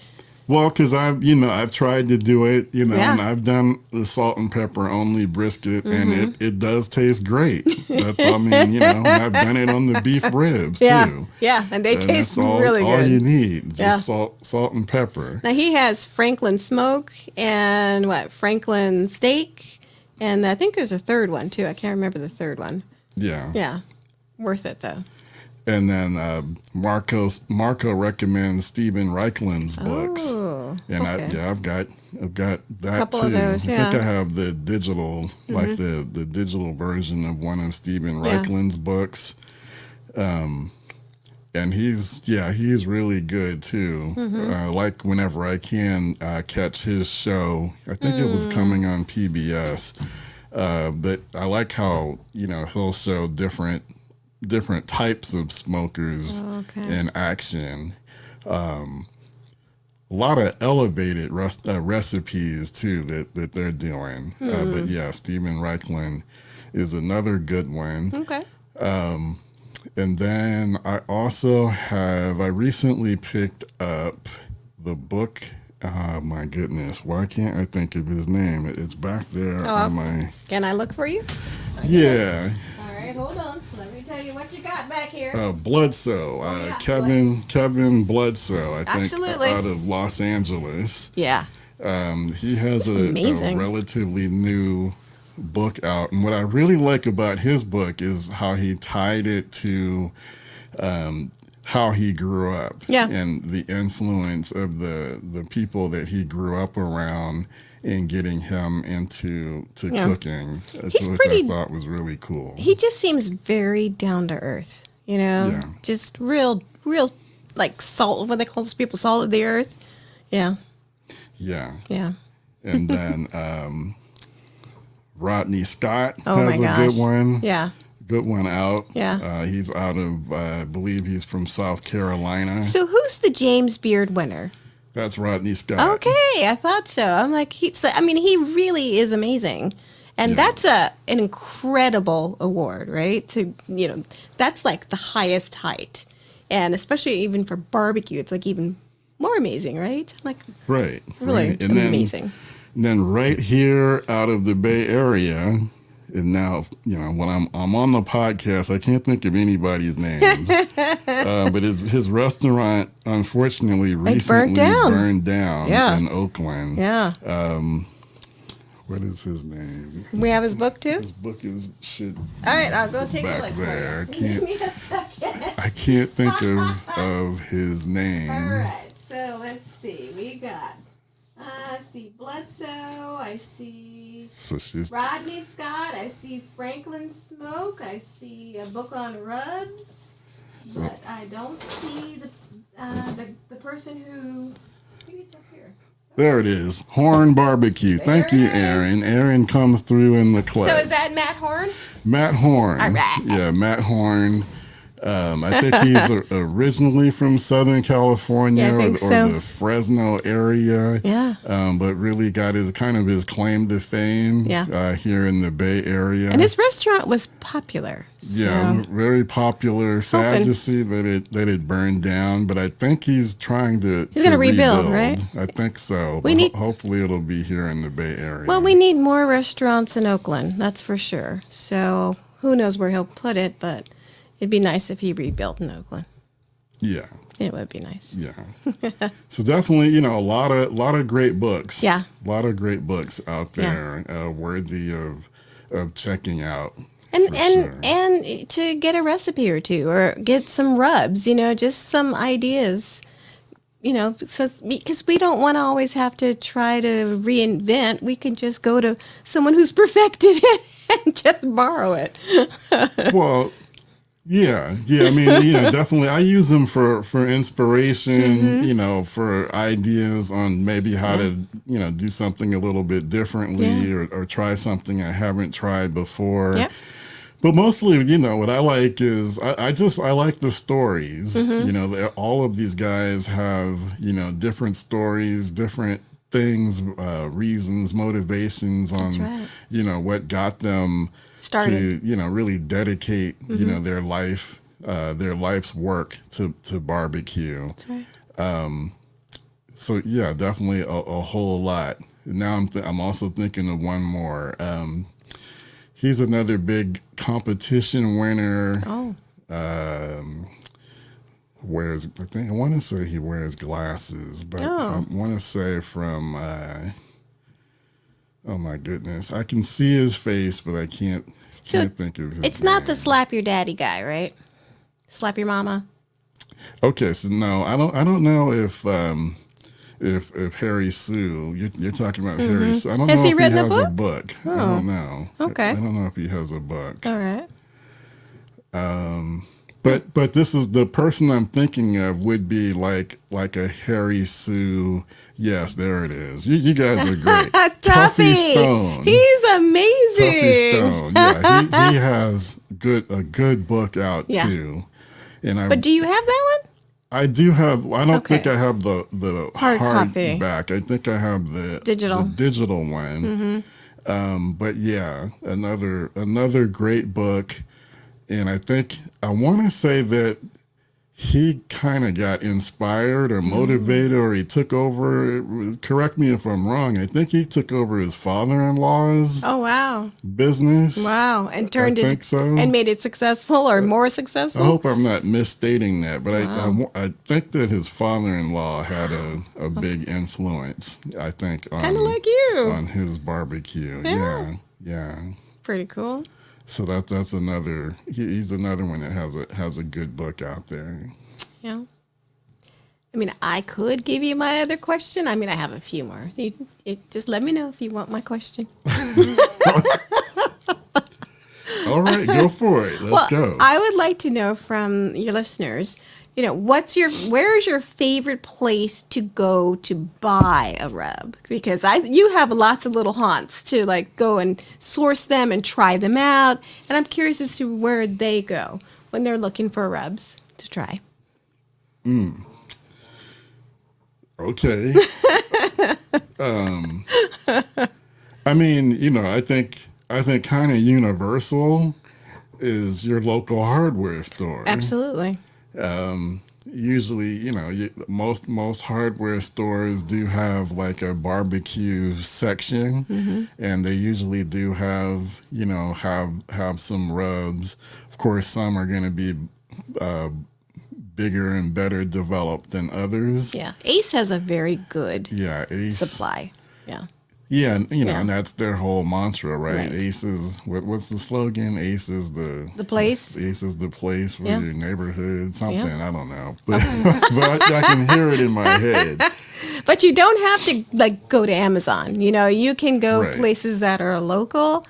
Well, because I've tried to do it, you know, Yeah. and I've done the salt and pepper only brisket, and it does taste great. I mean, you know, and I've done it on the beef ribs too. Yeah, and they And taste that's really all good. you need, just Yeah. salt and pepper. Now he has Franklin smoke and Franklin steak, and I think there's a third one too. I can't remember the third one. Yeah. Yeah, worth it though. And then Marco recommends Stephen Reichlin's books, Oh, and okay. I've got that Couple too. of those, I yeah. Mm-hmm. think I have the digital, like the digital version of one of Stephen Yeah. Reichlin's books. And he's really good too. Mm-hmm. Like whenever I can catch his show, I think it was coming on PBS. But I like how, you know, he'll show different types of smokers Okay. in action. A lot of elevated recipes too that they're doing. But yeah, Stephen Reichlin is another good one. Okay. And then I recently picked up the book. Oh my goodness, why can't I think of his name? It's back there on my. Can I look for you? Yeah, All right, hold on. Let me tell you what you got back here. Bledsoe. yeah, Kevin Bledsoe, I think, Absolutely. out of Los Angeles. Yeah. He has a amazing. relatively new book out, and what I really like about his book is how he tied it to how he grew up, Yeah. and the influence of the people that he grew up around in getting him into Yeah. cooking, He's which pretty- I thought was really cool. He just seems very down to earth, you know? Yeah. Just real, like salt, what they call those people, salt of the earth. Yeah. Yeah, Yeah. and then Rodney Scott Oh has my a gosh. good one. Yeah. Good one out. Yeah. He's out of, I believe he's from South Carolina. So who's the James Beard winner? That's Rodney Scott. Okay, I thought so. I'm like, he really is amazing. And Yeah. that's an incredible award, right? That's like the highest height. And especially even for barbecue, it's like even more amazing, right? Like Right. really right. amazing. And then right here out of the Bay Area, and now, you know, when I'm on the podcast, I can't think of anybody's names. But his restaurant, unfortunately, recently burned down Yeah. in Oakland. Yeah. What is his name? We have his book too? His book is shit All right, I'll go take a back look there. for you. Give me a second. I can't think of his name. All right, so let's see. We got, I see Bledsoe. I see So she's Rodney Scott. I see Franklin Smoke. I see a book on rubs. But I don't see the person who, maybe it's up here. there. It is Horn Barbecue. Thank There you, it is. Aaron. Aaron comes through in the clutch. So is that Matt Horn? Matt Horn? All right. Yeah, Matt Horn. I think he's originally from Southern California Yeah, I think or so. the Fresno area. Yeah. But really got his claim to fame. Yeah. Here in the Bay Area. And his restaurant was popular. So. Yeah, very popular. Sad Hoping. to see that it burned down, but I think he's trying to. He's gonna rebuild, right? I think so. We But need- hopefully it'll be here in the Bay Area. Well, we need more restaurants in Oakland, that's for sure. So who knows where he'll put it, but it'd be nice if he rebuilt in Oakland. Yeah, It would be nice. yeah. So definitely, you know, a lot of great books. Yeah. a lot of great books out there, worthy of checking out. And for and sure. and to get a recipe or two, or get some rubs, you know, just some ideas, you know, because we don't want to always have to try to reinvent. We can just go to someone who's perfected it and just borrow it. Well, Yeah. I mean, definitely. I use them for inspiration. For ideas on maybe how to do something a little bit differently, Yeah. or try something I haven't tried before. Yep. But mostly, what I like is I like the stories. All of these guys have different stories, different things, reasons, motivations That's on right. what got them Started. to really dedicate their life's work to barbecue. That's right. So yeah, definitely a whole lot. Now I'm also thinking of one more. He's another big competition winner. Oh. I want to say he wears glasses, but Oh. I want to say from. Oh my goodness, I can see his face, but I So can't think of his it's name. not the slap your daddy guy, right? Slap your mama. Okay, so no, I don't know if Harry Sue, you're talking about Harry Sue. I don't Has know he if he written a has a book? book. I Oh. don't know. Okay. I don't know if he has a book. All right. But this is the person I'm thinking of would be like a Harry Sue. Yes, there it is. You guys are great. Tuffy Tuffy. Stone. He's Tuffy amazing. Stone. Yeah, he has a good book out Yeah. too. And But do you have that one? I do have. I don't Okay. think I have the Hard copy. hardback. I think I have the Digital. digital one. But yeah, another great book, and I want to say that he kind of got inspired or motivated, or he took over. Correct me if I'm wrong. I think he took over his father-in-law's Oh wow. business. Wow. And turned I it think so. and made it successful or more I successful. hope I'm not misstating that, but I think that his father-in-law had a big influence. I think Kind of like you. on his barbecue. Yeah. Yeah. Pretty cool. So that's another. He's another one that has a good book out there. Yeah. I mean, I could give you my other question. I mean, I have a few more. Just let me know if you want my question. All right, go for it. Let's go. I would like to know from your listeners, where's your favorite place to go to buy a rub? Because you have lots of little haunts to like go and source them and try them out. And I'm curious as to where they go when they're looking for rubs to try. Okay. I mean, I think kind of universal is your local hardware store. Absolutely. Usually, most hardware stores do have like a barbecue section, and they usually do have have some rubs. Of course, some are going to be bigger and better developed than others. Yeah. Ace has a very good Yeah, Ace. supply. Yeah. Yeah, and, Yeah. and that's their whole mantra, right? Right. Ace is what's the slogan? Ace is the place. Ace is the place for Yeah. your neighborhood. Something I don't know, but but I can hear it in my head. But you don't have to like go to Amazon. You can go Right. places that are local.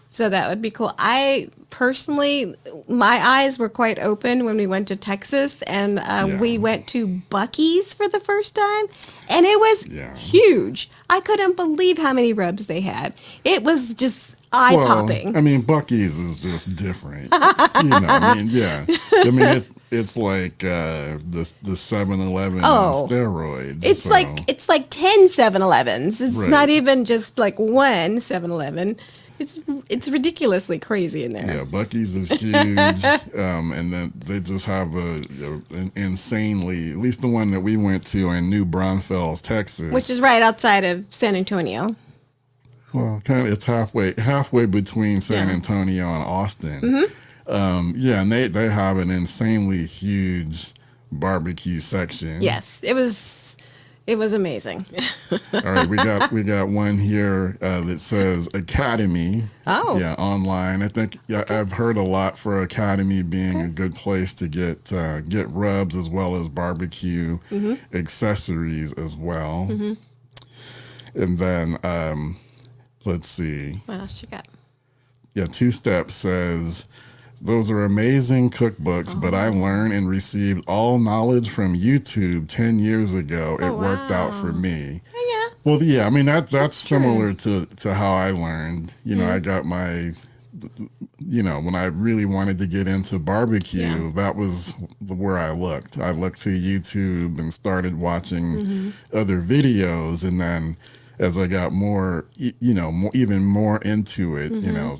So that would be cool. I personally, my eyes were quite open when we went to Texas, and we went to Buc-ee's for the first time, and it was huge. I couldn't believe how many rubs they had. It was just eye-popping. Well, I mean, Buc-ee's is just different. I mean, yeah. I mean, it's like the 7-Eleven on steroids. It's so. like 10 7-Elevens. It's Right. not even just like one 7-Eleven. It's ridiculously crazy in there. Yeah, Buc-ee's is huge, and then they just have an insanely, at least the one that we went to in New Braunfels, Texas. Which is right outside of San Antonio. Well, kind of, it's halfway between San Antonio and Austin. Yeah, and they have an insanely huge barbecue section. Yes, it was amazing. All right, we got one here that says Academy. Oh. Yeah, online. I think I've heard a lot for Academy being a good place to get rubs as well as barbecue accessories as well. And then let's see. What else you got? Yeah, Two Step says Those are amazing cookbooks, but I learned and received all knowledge from YouTube 10 years ago. It worked out for Wow. me. Oh, yeah. Well, yeah, I mean that's True. similar to how I learned. I got my when I really wanted to get into Yeah. barbecue, that was where I looked. I looked to YouTube and started watching other videos, and then as I got more, even more into it,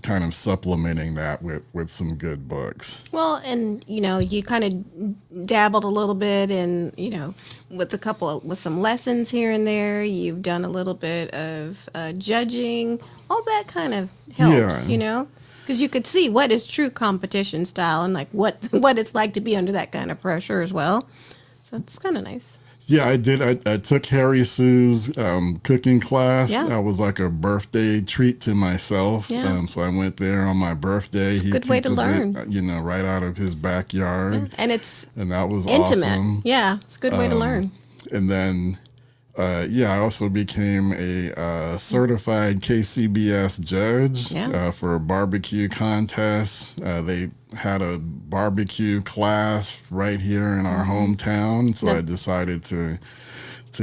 kind of supplementing that with some good books. Well, and you kind of dabbled a little bit in, with some lessons here and there. You've done a little bit of judging. All that kind of helps, Yeah. because you could see what is true competition style and like what it's like to be under that kind of pressure as well. So it's kind of nice. Yeah, I did. I took Harry Sue's cooking class. Yeah. That was like a birthday treat to myself. Yeah. So I went there on my birthday. He good way to teaches learn. it, right out of his backyard. And it's And that was intimate. awesome. Yeah, it's a good way to learn. And then, I also became a certified KCBS judge Yeah. for a barbecue contest. They had a barbecue class right here in our hometown, so Yep. I decided to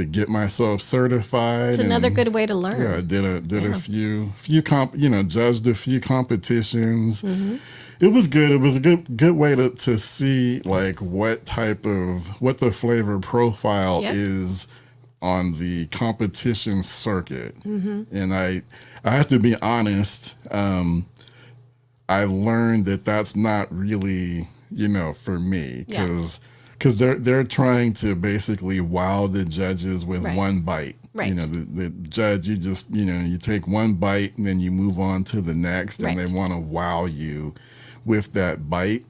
get myself certified. It's another and, good way to learn. Yeah, I did a judged a few competitions. It was good. It was a good way to see like what the flavor profile Yep. is on the competition circuit. And I have to be honest. I learned that that's not really for me Yeah. because they're trying to basically wow the judges with Right. one bite. Right. The judge, you just you take one bite and then you move on to the next, and Right. they want to wow you with that bite.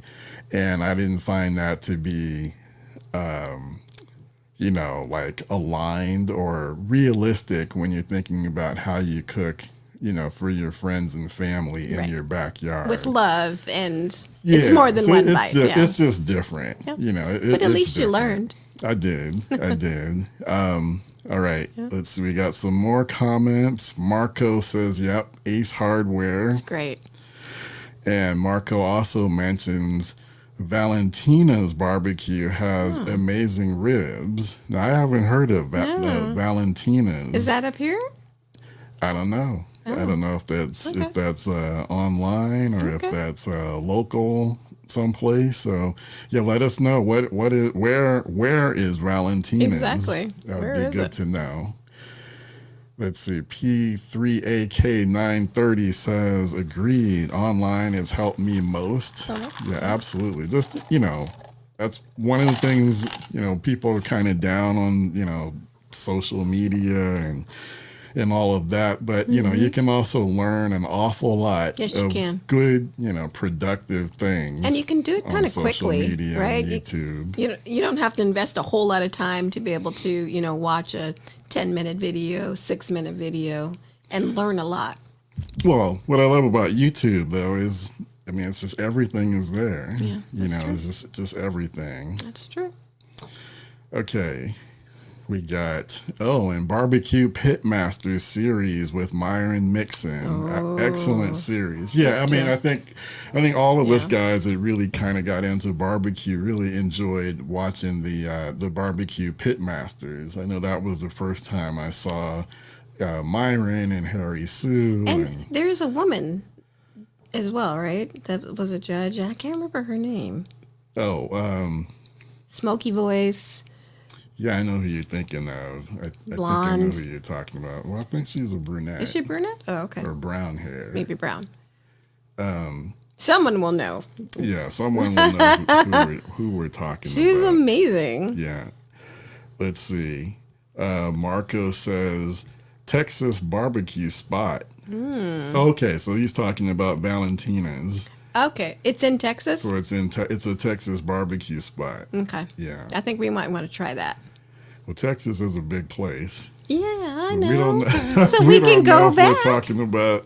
And I didn't find that to be like aligned or realistic when you're thinking about how you cook, for your friends and family in Right. your backyard. With love, and Yeah, it's more than so one it's bite. Just, Yeah. it's just different. Yeah. But But at least you learned. I did. I did. All right. Let's see. We got some more comments. Marco says, yep, Ace Hardware. It's great. And Marco also mentions Valentina's barbecue has amazing ribs. Now, I haven't heard of Valentina's. Is that up here? I don't know. I don't know if that's Okay. online or if Okay. that's local someplace. So yeah, let us know where is Valentina's. Exactly. That would Where be is good it? to know. Let's see. P3AK930 says, agreed. Online has helped me most. Yeah, absolutely. Just, that's one of the things, people are kind of down on, social media and all of that. But, you can also learn an awful lot Yes, you of can. good, productive things. And you can do it on kind of social quickly, media right? and YouTube. You don't have to invest a whole lot of time to be able to, watch a 10-minute video, 6-minute video, and learn a lot. Well, what I love about YouTube though is, it's just everything is there. Yeah, that's true. It's just everything. That's true. Okay. We got and Barbecue Pitmaster series with Myron Mixon. Excellent series. Yeah, I think all of us guys that really kind of got into barbecue really enjoyed watching the Barbecue Pitmasters. I know that was the first time I saw Myron and Harry Sue. And there's a woman as well, right? That was a judge. I can't remember her name. Smoky voice. Yeah, I know who you're thinking of. I think I know Blonde. who you're talking about. Well, I think she's a brunette. Is she brunette? Oh, okay. Or brown hair. Maybe brown. Someone will know. Yeah, someone will know who we're talking She's about. amazing. Yeah. Let's see. Marco says Texas barbecue spot. Okay, so he's talking about Valentina's. Okay, it's in Texas. So it's it's a Texas barbecue spot. Okay. Yeah. I think we might want to try that. Well, Texas is a big place. Yeah, I So know. we don't So we can don't know go if back. We're talking about,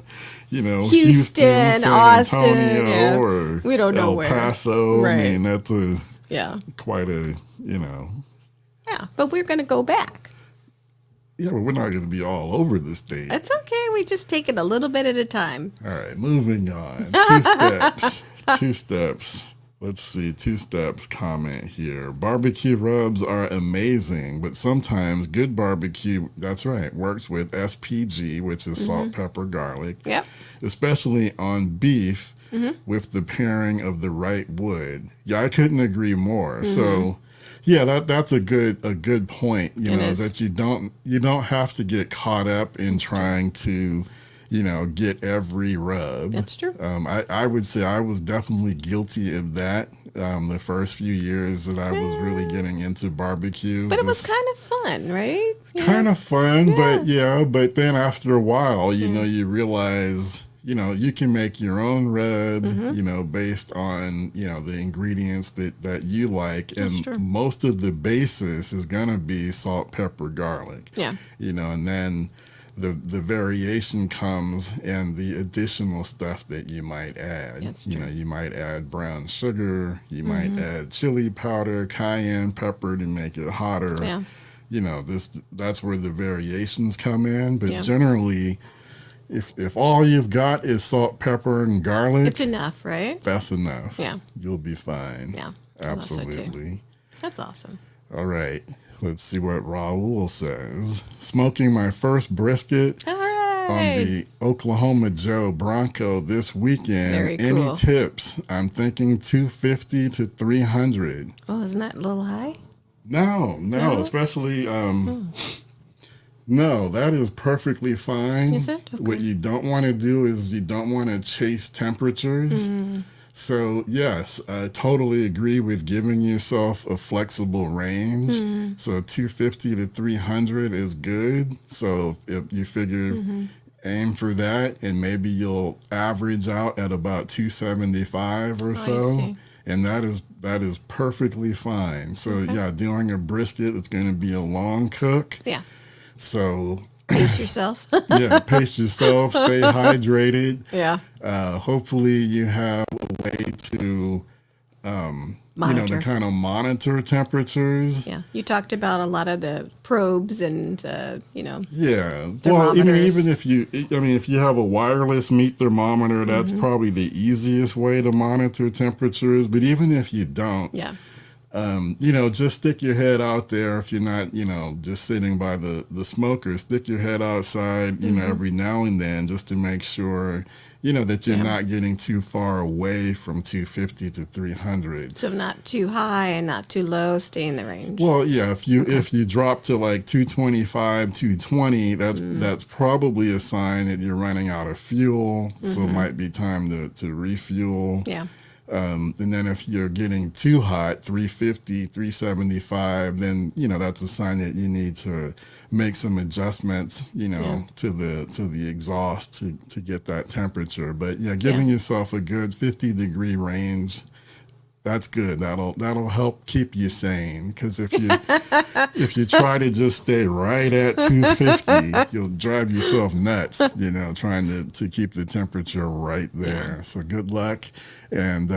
Houston, Houston, San Austin, Antonio, yeah. or We don't know El where. Paso. Right. I mean, that's Yeah. quite a. Yeah, but we're going to go back. Yeah, but we're not going to be all over the state. It's okay. We just take it a little bit at a time. All right, moving on. Two steps. Two steps. Let's see, two steps comment here. Barbecue rubs are amazing, but sometimes good barbecue, that's right, works with SPG, which is salt, pepper, garlic, Yep. especially on beef with the pairing of the right wood. Yeah, I couldn't agree more. So yeah, that's a good point, It is is. that you don't have to get caught up in trying to get every rub. That's true. I would say I was definitely guilty of that the first few years that I was really getting into barbecue. But it was kind of fun, right? kind of fun, Yeah. but then after a while, you realize, you can make your own rub, based on, the ingredients that you like. That's And true. most of the basis is going to be salt, pepper, garlic. Yeah. And then the variation comes and the additional stuff that you might add. That's You true. know, you might add brown sugar, you might add chili powder, cayenne pepper to make it hotter. Yeah. That's where the variations come in. But Yeah. generally, if all you've got is salt, pepper, and garlic, It's enough, right? that's enough. Yeah. You'll be fine. Yeah. I thought so, too. Absolutely. That's awesome. All right. Let's see what Raul says. Smoking my first brisket All on right. the Oklahoma Joe Bronco this weekend. Very Any cool. tips? I'm thinking 250 to 300. Oh, isn't that a little high? No, No? especially no, that is perfectly fine. Is it? Okay. What you don't want to do is you don't want to chase temperatures. So, yes, I totally agree with giving yourself a flexible range. So, 250 to 300 is good. So, if you figure aim for that, and maybe you'll average out at about 275 or so. see. And that is perfectly fine. So, yeah, doing a brisket, it's going to be a long cook. Yeah. So, Pace yourself. yeah, pace yourself, stay hydrated. Yeah. Hopefully you have a way to, Monitor. to kind of monitor temperatures. Yeah. You talked about a lot of the probes and, Yeah. Well, Thermometers. even if you have a wireless meat thermometer, that's probably the easiest way to monitor temperatures. But even if you don't, yeah. just stick your head out there. If you're not, just sitting by the smoker, stick your head outside, every now and then, just to make sure, that you're not getting too far away from 250 to 300. So not too high and not too low, stay in the range. Well, yeah, if you drop to like 225, 220, that's probably a sign that you're running out of fuel. So it might be time to refuel. Yeah. And then if you're getting too hot, 350, 375, then, that's a sign that you need to make some adjustments, to the exhaust to get that temperature. But yeah, giving yourself a good 50-degree range, that's good. That'll help keep you sane. Because if you try to just stay right at 250, you'll drive yourself nuts. Trying to keep the temperature right there. So good luck, and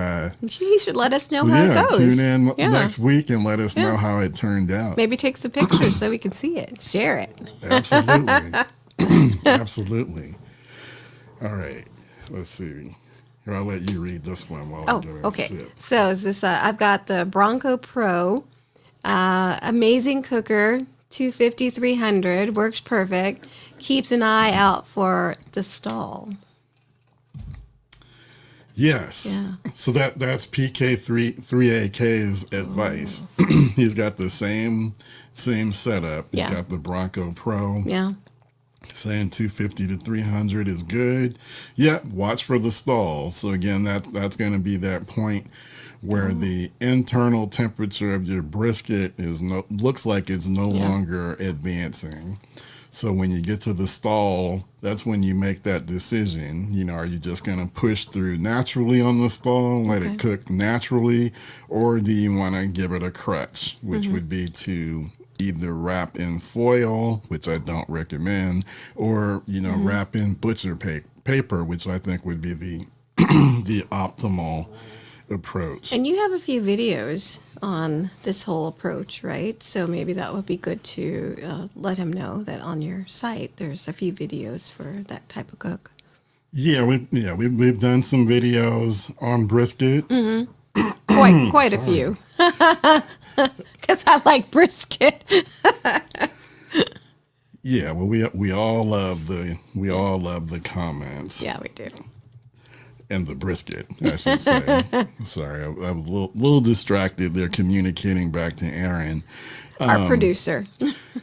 You should let us know how it goes. tune in Yeah. next week and let us know how it turned out. Maybe take some pictures so we can see it. Share it. Absolutely, absolutely. All right, let's see. Here, I'll let you read this one while Oh, I get a okay. sip. So is this? I've got the Bronco Pro, amazing cooker, 250, 300, works perfect. Keeps an eye out for the stall. Yes. Yeah. So that's PK3AK's advice. He's got the same setup. He's Yeah. got the Bronco Pro. Yeah. Saying 250 to 300 is good. Yeah, watch for the stall. So again, that's going to be that point where the internal temperature of your brisket looks like it's no longer advancing. So when you get to the stall, that's when you make that decision. Are you just going to push through naturally on the stall, let it cook naturally, or do you want to give it a crutch, which would be to either wrap in foil, which I don't recommend, or wrap in butcher paper, which I think would be the the optimal approach. And you have a few videos on this whole approach, right? So maybe that would be good to let him know that on your site there's a few videos for that type of cook. We've done some videos on brisket. Quite a Sorry. few, because I like brisket. Yeah, well, we all love Yeah, the comments yeah, we do. and the brisket, I should say. Sorry, I was a little distracted. They're communicating back to Aaron. Our producer.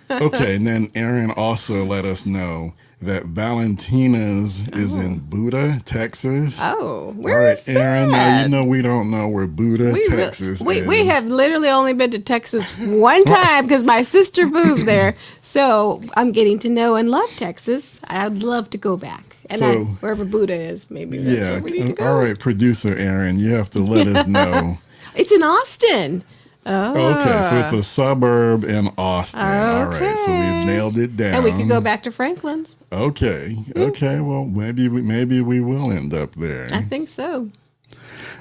Okay, and then Aaron also let us know that Valentina's is in Oh, Buda, Texas. oh, All where right, is Aaron. Now you that? know we don't know where Buda, We really, Texas we is. have literally only been to Texas one time because my sister moved there. So I'm getting to know and love Texas. I'd love to go back. And So wherever Buddha is, maybe that's where yeah, we need to all go. right, producer Aaron, you have to let us know. It's in Austin. Okay, so it's Oh, a suburb in Austin. All right, so we've okay. nailed it And we could go down. back to Franklin's. Okay, Yeah, okay. Well, maybe we will end up I there. think so.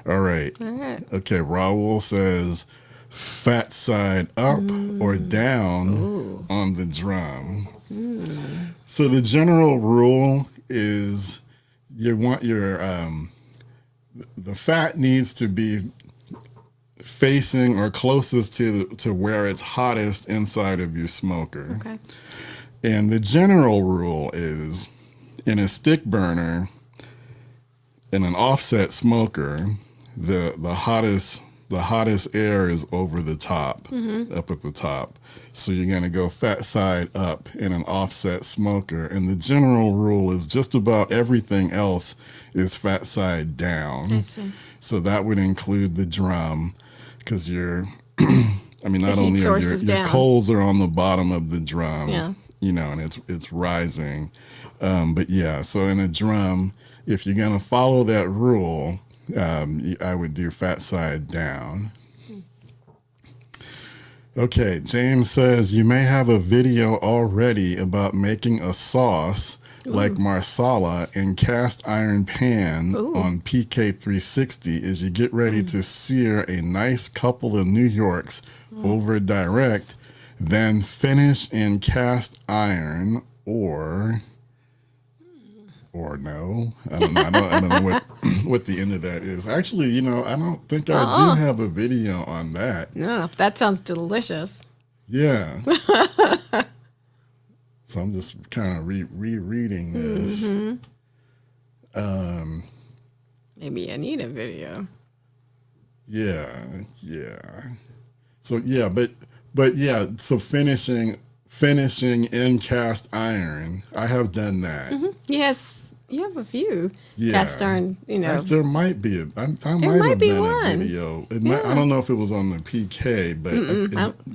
All right. All right. Okay, Raul says fat side up or down Ooh. on the drum. So the general rule is you want your the fat needs to be facing or closest to where it's hottest inside of your smoker. Okay. And the general rule is in a stick burner, in an offset smoker, the hottest air is over the top, up at the top. So you're going to go fat side up in an offset smoker. And the general rule is just about everything else is fat side I down. see. So that would include the drum because I mean, The not heat only are source is your down. coals are on the bottom of the drum, Yeah. and it's rising. But yeah, so in a drum, if you're gonna follow that rule, I would do fat side down. Okay, James says you may have a video already about making a sauce like Ooh. marsala in cast iron pan Ooh. on PK360 as you get ready to sear a nice couple of New Yorks over direct, then finish in cast iron or no. I don't know what what the end of that is. Actually, I don't think I do Uh-uh. have a video on that. No, that sounds delicious. Yeah. So I'm just kind of rereading this. Hmm. Um, Maybe I need a video. yeah, yeah. So yeah, but yeah. So finishing in cast iron, I have done that. Yes, you have a few cast Yeah. iron, There might be I There might might have be done a one. video. I Yeah. don't know if it was on the PK, but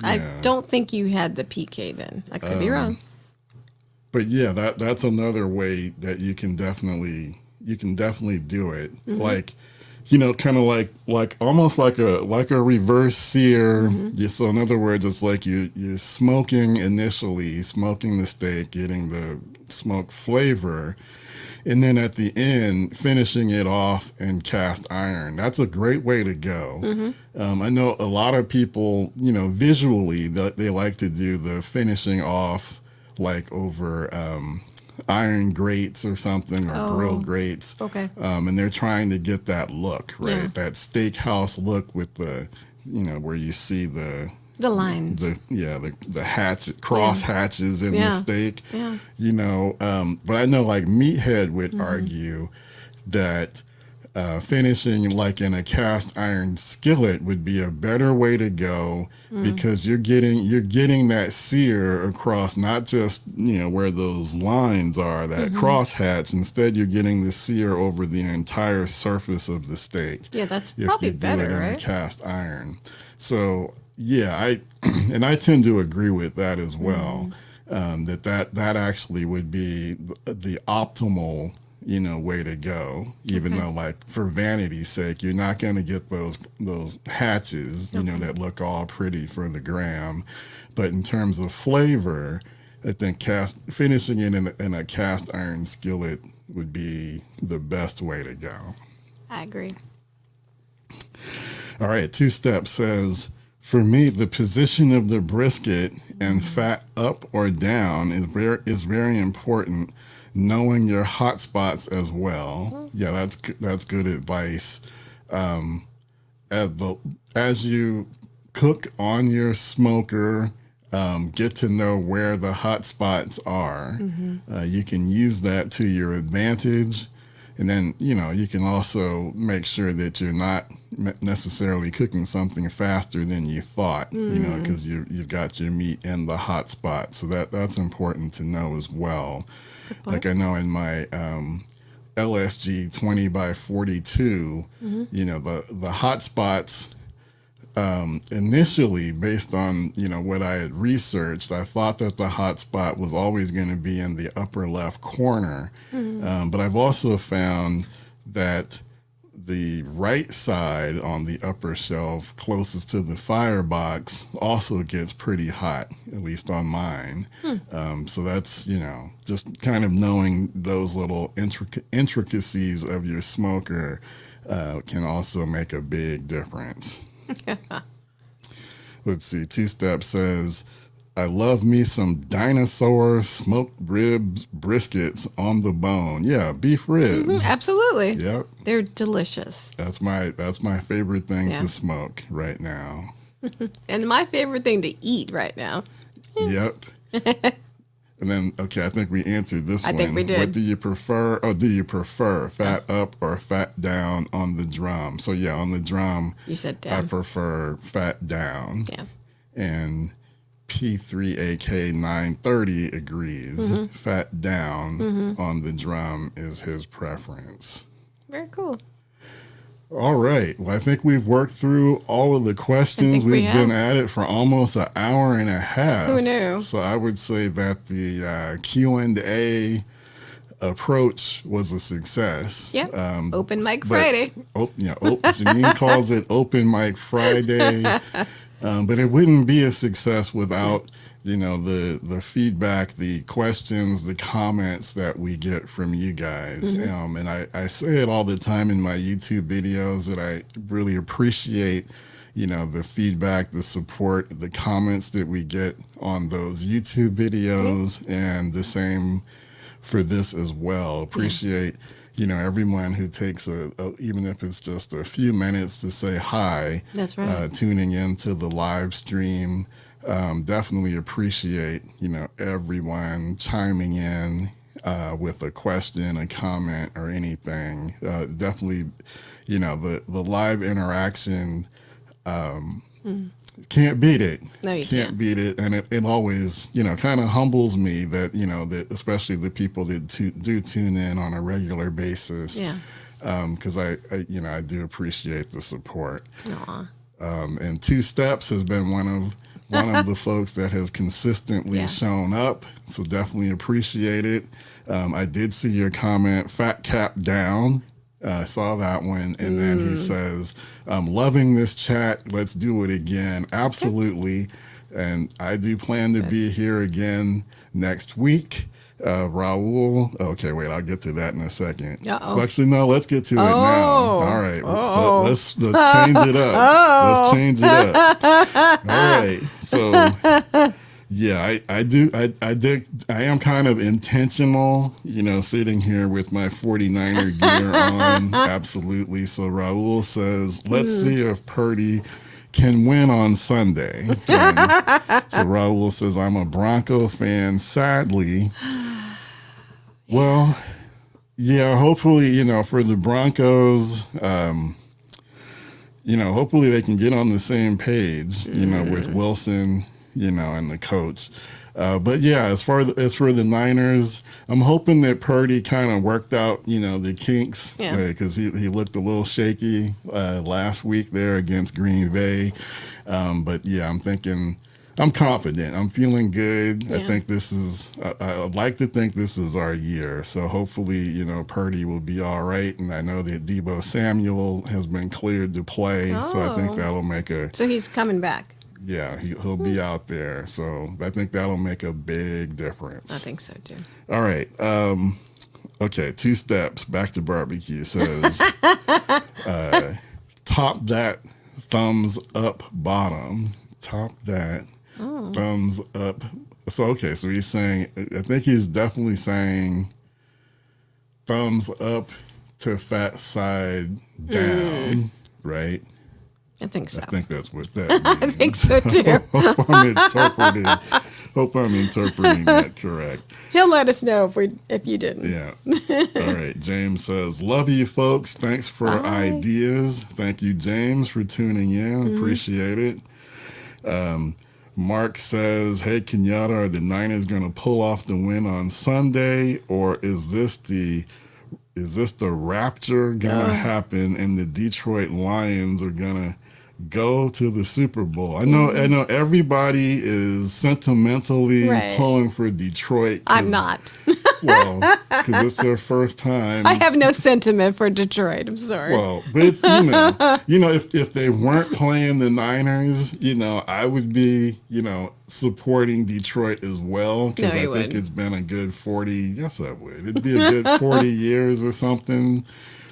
I yeah. don't think you had the PK then. I could be wrong. But yeah, that's another way that you can definitely do it. Like, kind of like almost like a reverse sear. Yeah, so in other words, it's like you're smoking initially, smoking the steak, getting the smoke flavor, and then at the end finishing it off in cast iron. That's a great way to go. I know a lot of people, visually that they like to do the finishing off like over iron grates or something, or grill Oh, grates, okay. and they're trying to get that look, Yeah. right, that steakhouse look with the where you see the The lines. the hatch cross hatches in the Yeah. steak, Yeah. but I know like Meathead would argue that finishing like in a cast iron skillet would be a better way to go because you're getting that sear across not just where those lines are, that cross hatch. Instead, you're getting the sear over the entire surface of the steak Yeah, that's if probably you do it better, in a right? cast iron. So yeah, and I tend to agree with that as well. That actually would be the optimal way to go. Even Okay. though, like, for vanity's sake, you're not going to get those hatches that look all pretty for the gram. But in terms of flavor, I think finishing it in a cast iron skillet would be the best way to go. I agree. All right, Two Step says, for me, the position of the brisket and fat up or down is very important, knowing your hot spots as well. Yeah, that's good advice. As the as you cook on your smoker, get to know where the hot spots are. You can use that to your advantage. And then, you can also make sure that you're not necessarily cooking something faster than you thought, because you've got your meat in the hot spot. So that's important to know as well. Like I know in my LSG 20 by 42, the hot spots, initially, based on what I had researched, I thought that the hot spot was always going to be in the upper left corner. But I've also found that the right side on the upper shelf closest to the firebox also gets pretty hot, at least on mine. So that's, just kind of knowing those little intricacies of your smoker can also make a big difference. Let's see. Two Step says, I love me some dinosaur smoked ribs briskets on the bone. Yeah, beef ribs. Absolutely. Yep. They're delicious. That's my favorite thing to smoke right now. And my favorite thing to eat right now. Yep. And then, okay, I think we answered this one. I think we did. What do you prefer? Oh, do you prefer fat up or fat down on the drum? So, yeah, on the drum, You said down. I prefer fat down. Yeah. And P3AK930 agrees. Fat down on the drum is his preference. Very cool. All right. Well, I think we've worked through all of the questions. We've been at it for almost an hour and a half. Who knew? So I would say that the Q&A approach was a success. Yep. Open Mic Friday. Jeannine calls it Open Mic Friday. But it wouldn't be a success without, the feedback, the questions, the comments that we get from you guys. And I say it all the time in my YouTube videos that I really appreciate, the feedback, the support, the comments that we get on those YouTube videos, and the same for this as well. Appreciate everyone who takes even if it's just a few minutes to say hi. That's right. Tuning into the live stream. Definitely appreciate, everyone chiming in with a question, a comment, or anything. Definitely, the live interaction, can't beat it. No, you can't beat it. And it always, kind of humbles me that, that especially the people that do tune in on a regular basis. Yeah. Because I do appreciate the support. Aw. And Two Steps has been one of the folks that has consistently shown up. So definitely appreciate it. I did see your comment, fat cap down. I saw that one. And then he says, loving this chat. Let's do it again. Absolutely. And I do plan to be here again next week. Raul. Okay, wait, I'll get to that in a second. Uh-oh. Actually, no, let's get to it now. All right. Let's change it up. Let's change it up. All right. So yeah, I am kind of intentional, sitting here with my 49er gear on. Absolutely. So Raul says, let's see if Purdy can win on Sunday. And so Raul says, I'm a Bronco fan, sadly. Well, yeah, hopefully, for the Broncos, hopefully they can get on the same page, with Wilson, and the coach. But yeah, as for the Niners, I'm hoping that Purdy kind of worked out, the kinks, because he looked a little shaky last week there against Green Bay. But yeah, I'm confident. I'm feeling good. Yeah. I think I'd like to think this is our year. So hopefully, Purdy will be all right. And I know that Deebo Samuel has been cleared to play. Oh. So I think that'll make So he's coming back. Yeah, he'll be out there. So I think that'll make a big difference. I think so, too. All right. Okay, Two Steps. Back to barbecue says, top that, thumbs up, bottom. Top that, thumbs up. So, okay, so he's saying, I think he's definitely saying thumbs up to fat side down, right? I think so. I think that's what that means. I think so too. Hope I'm interpreting that correct. He'll let us know if you didn't. Yeah. All right. James says, love you folks. Thanks for ideas. Thank you, James, for tuning in. Appreciate it. Mark says, hey, Kenyatta, are the Niners going to pull off the win on Sunday, or is this the rapture gonna happen and the Detroit Lions are gonna go to the Super Bowl? I know everybody is sentimentally pulling for Detroit. I'm not. Well, because it's their first time. I have no sentiment for Detroit. I'm sorry. Well, but it's, if they weren't playing the Niners, I would be, supporting Detroit as well, because I think it's been a good 40. Yes, I would. It'd be a good 40 years or something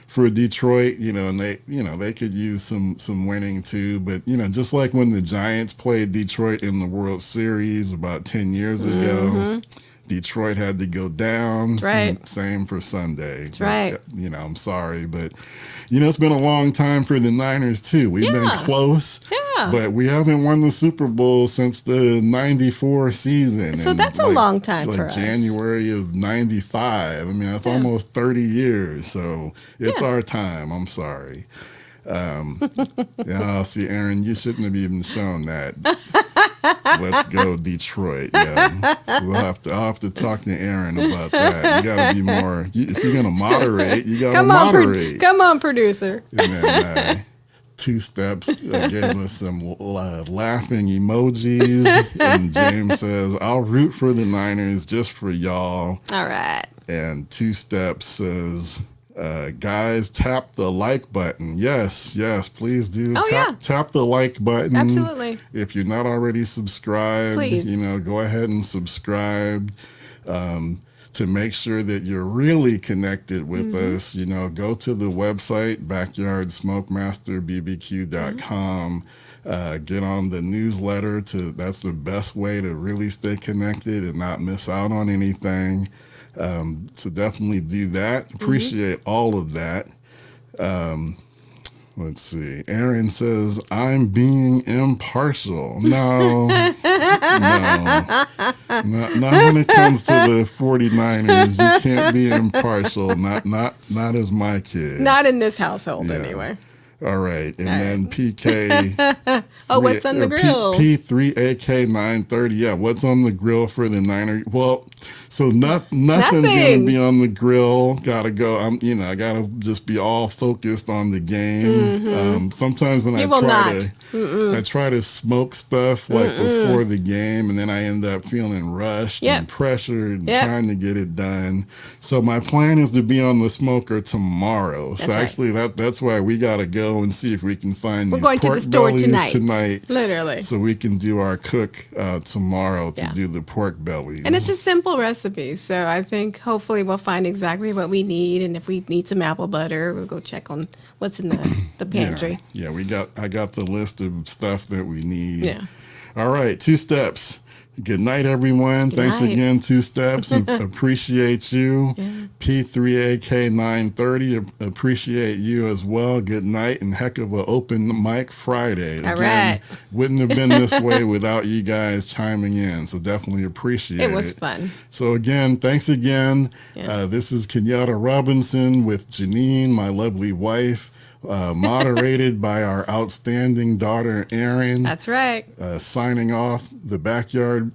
for Detroit, and they could use some winning too. But just like when the Giants played Detroit in the World Series about 10 years ago. Detroit had to go down. That's right. Same for Sunday. That's right. I'm sorry, but it's been a long time for the Niners too. We've been close, but we haven't won the Super Bowl since the '94 season. So that's a long time for us. January of '95. I mean, that's almost 30 years. So it's our time. I'm sorry. See, Aaron, you shouldn't have even shown that. Let's go Detroit. Yeah. So I'll have to talk to Aaron about that. You got to be more. If you're gonna moderate, you got to moderate. Come on, producer. And then Two Steps gave us some laughing emojis, and James says, "I'll root for the Niners just for y'all." All right. And Two Steps says, guys, tap the like button. Yes, please do. Tap the like button. Absolutely. If you're not already subscribed, please. Go ahead and subscribe to make sure that you're really connected with us. Go to the website, backyardsmokemasterbbq.com. Get on the newsletter. That's the best way to really stay connected and not miss out on anything. So definitely do that. Appreciate all of that. Let's see. Aaron says, I'm being impartial. No. Not when it comes to the 49ers. You can't be impartial. Not as my kid. Not in this household, anyway. All right. And then PK. What's on the grill? P3AK930. Yeah, what's on the grill for the Niners? Well, so nothing's going to be on the grill. Gotta go. I gotta just be all focused on the game. Sometimes when I try to smoke stuff before the game, and then I end up feeling rushed and pressured and trying to get it done. So my plan is to be on the smoker tomorrow. Actually, that's why we gotta go and see if we can find these pork bellies to the store tonight. Literally. So we can do our cook tomorrow to do the pork bellies. And it's a simple recipe. So I think hopefully we'll find exactly what we need. And if we need some apple butter, we'll go check on what's in the pantry. Yeah, I got the list of stuff that we need. Yeah. All right, Two Steps. Good night, everyone. Thanks again, Two Steps. Appreciate you. P3AK930. Appreciate you as well. Good night, and heck of an open mic Friday. All right. Wouldn't have been this way without you guys chiming in. So definitely appreciate it. It was fun. So again, thanks again. This is Kenyatta Robinson with Jeannine, my lovely wife. Moderated by our outstanding daughter, Erin. That's right. Signing off the Backyard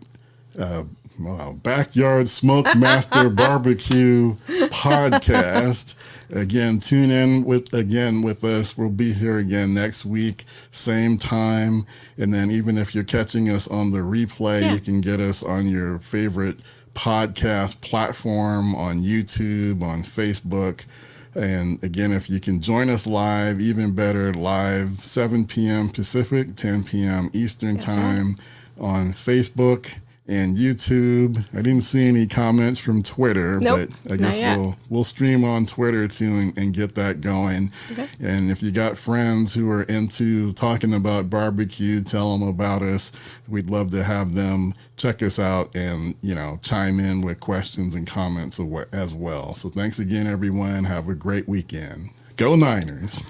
Smoke Master Barbecue podcast. Again, tune in with us. We'll be here again next week, same time. And then even if you're catching us on the replay, you can get us on your favorite podcast platform, on YouTube, on Facebook. And again, if you can join us live, even better, live 7 p.m. Pacific, 10 p.m. Eastern time on Facebook and YouTube. I didn't see any comments from Twitter, Nope, but I not guess yet. we'll stream on Twitter too and get that going. Okay. And if you got friends who are into talking about barbecue, tell them about us. We'd love to have them check us out and, chime in with questions and comments as well. So thanks again, everyone. Have a great weekend. Go Niners.